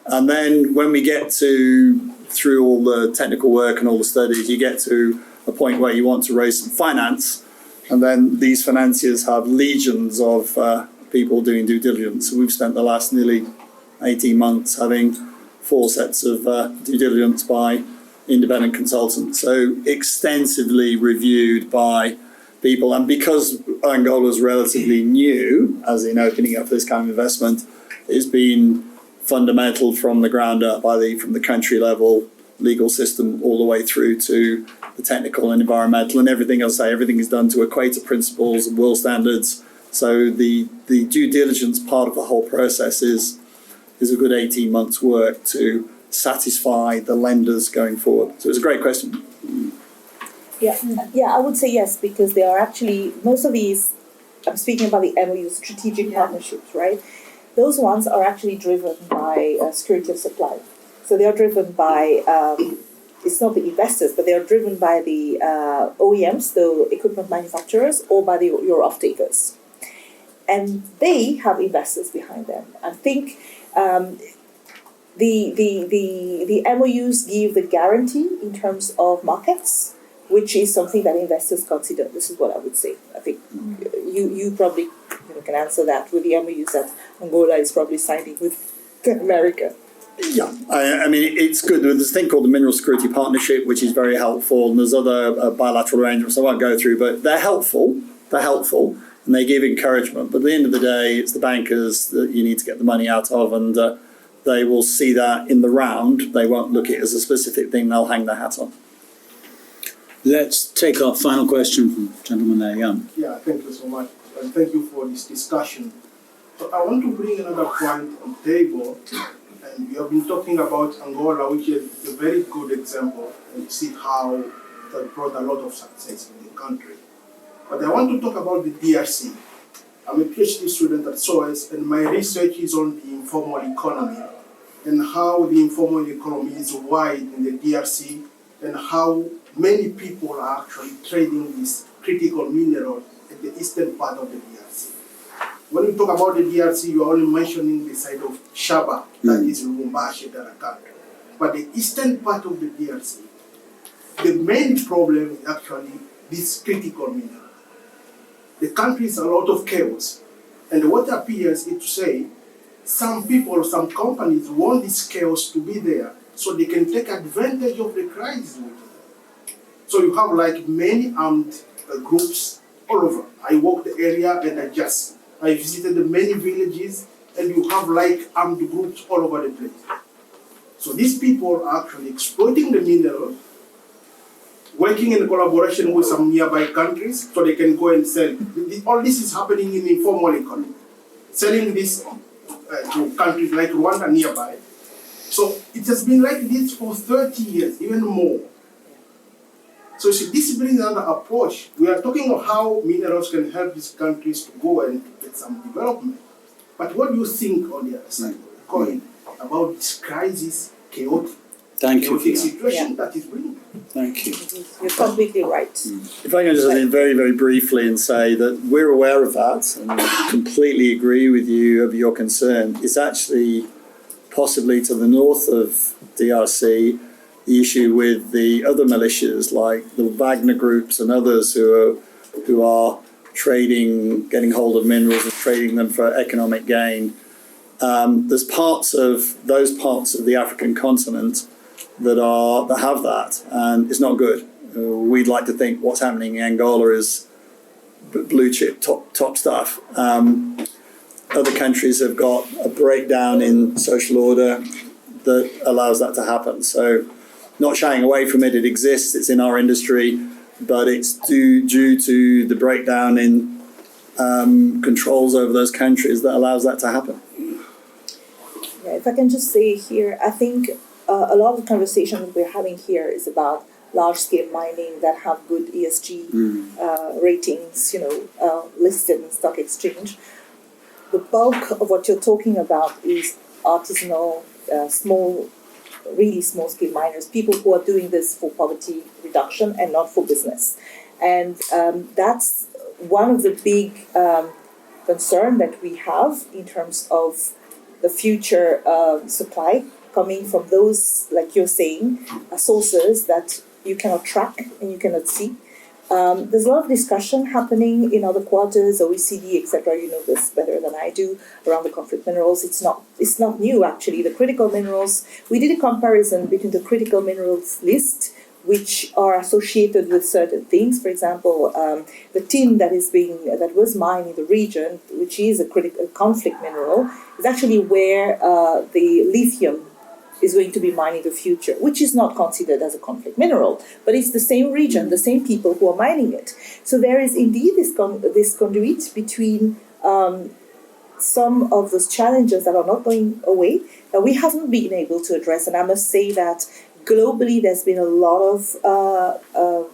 And then when we get through all the technical work and all the studies, you get to a point where you want to raise some finance, and then these financiers have legions of people doing due diligence. So we've spent the last nearly 18 months having 4 sets of due diligence by independent consultants, so extensively reviewed by people. And because Angola is relatively new, as in opening up this kind of investment, it's been fundamental from the ground up, from the country level legal system all the way through to the technical and environmental and everything. I'll say everything is done to Equator principles and world standards. So the due diligence part of the whole process is a good 18 months work to satisfy the lenders going forward. So it's a great question. Yeah, I would say yes, because they are actually, most of these, I'm speaking about the MOU, strategic partnerships, right? Those ones are actually driven by security of supply. So they are driven by, it's not the investors, but they are driven by the OEMs, the equipment manufacturers, or by your off-takers. And they have investors behind them. I think the MOUs give the guarantee in terms of markets, which is something that investors consider. This is what I would say. I think you probably can answer that with the MOUs that Angola is probably signing with America. Yeah, I mean, it's good. There's this thing called the Mineral Security Partnership, which is very helpful, and there's other bilateral arrangements I won't go through, but they're helpful, and they give encouragement. But at the end of the day, it's the bankers that you need to get the money out of, and they will see that in the round. They won't look at it as a specific thing they'll hang their hat on. Let's take our final question from the gentleman there, Jan. Yeah, thank you so much. And thank you for this discussion. So I want to bring another point on the table. And we have been talking about Angola, which is a very good example, and you see how it has brought a lot of success in the country. But I want to talk about the DRC. I'm a PhD student at SOAS, and my research is on the informal economy and how the informal economy is wide in the DRC and how many people are actually trading these critical minerals at the eastern part of the DRC. When we talk about the DRC, you are only mentioning the side of Shaba, that is Lubumbashi, Darakan. But the eastern part of the DRC, the main problem is actually this critical mineral. The country is a lot of chaos. And what appears is to say, some people, some companies want this chaos to be there so they can take advantage of the crisis. So you have like many armed groups all over. I walked the area and I visited many villages, and you have like armed groups all over the place. So these people are actually exploiting the mineral, working in collaboration with some nearby countries so they can go and sell. All this is happening in the informal economy. Selling this to countries like Rwanda nearby. So it has been like this for 30 years, even more. So see, this brings another approach. We are talking of how minerals can help these countries to go and get some development. But what do you think on the other side of the coin about this crisis, chaotic situation that is bringing? Thank you. You're completely right. If I can just add very, very briefly and say that we're aware of that and completely agree with you of your concern. It's actually possibly to the north of DRC, the issue with the other militias like the Wagner groups and others who are trading, getting hold of minerals and trading them for economic gain. There's those parts of the African continent that have that, and it's not good. We'd like to think what's happening in Angola is blue chip top stuff. Other countries have got a breakdown in social order that allows that to happen. So not shying away from it, it exists, it's in our industry, but it's due to the breakdown in controls over those countries that allows that to happen. Yeah, if I can just say here, I think a lot of the conversation that we're having here is about large-scale mining that have good ESG ratings, listed in stock exchange. The bulk of what you're talking about is artisanal, really small-scale miners, people who are doing this for poverty reduction and not for business. And that's one of the big concern that we have in terms of the future supply coming from those, like you're saying, sources that you cannot track and you cannot see. There's a lot of discussion happening in other quarters, OECD, etc. You know this better than I do, around the conflict minerals. It's not new, actually. The critical minerals, we did a comparison between the critical minerals list, which are associated with certain things. For example, the tin that was mined in the region, which is a conflict mineral, is actually where the lithium is going to be mined in the future, which is not considered as a conflict mineral, but it's the same region, the same people who are mining it. So there is indeed this conduit between some of those challenges that are not going away that we haven't been able to address. And I must say that globally, there's been a lot of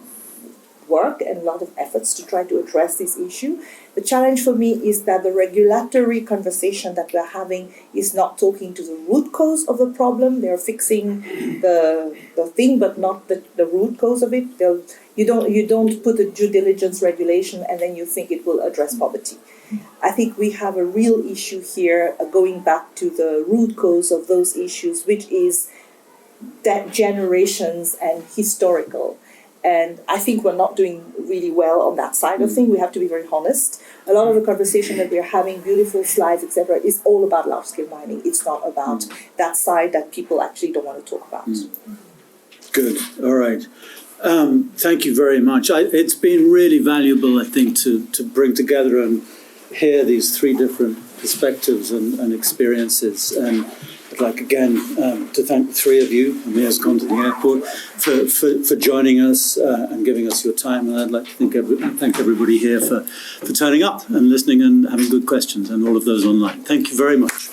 work and a lot of efforts to try to address this issue. The challenge for me is that the regulatory conversation that we're having is not talking to the root cause of the problem. They're fixing the thing, but not the root cause of it. You don't put a due diligence regulation and then you think it will address poverty. I think we have a real issue here, going back to the root cause of those issues, which is that generations and historical. And I think we're not doing really well on that side of things. We have to be very honest. A lot of the conversation that we're having, beautiful slides, etc., is all about large-scale mining. It's not about that side that people actually don't want to talk about. Good. All right. Thank you very much. It's been really valuable, I think, to bring together and hear these three different perspectives and experiences. And I'd like again to thank the three of you. Amir's gone to the airport for joining us and giving us your time. And I'd like to thank everybody here for turning up and listening and having good questions, and all of those online. Thank you very much.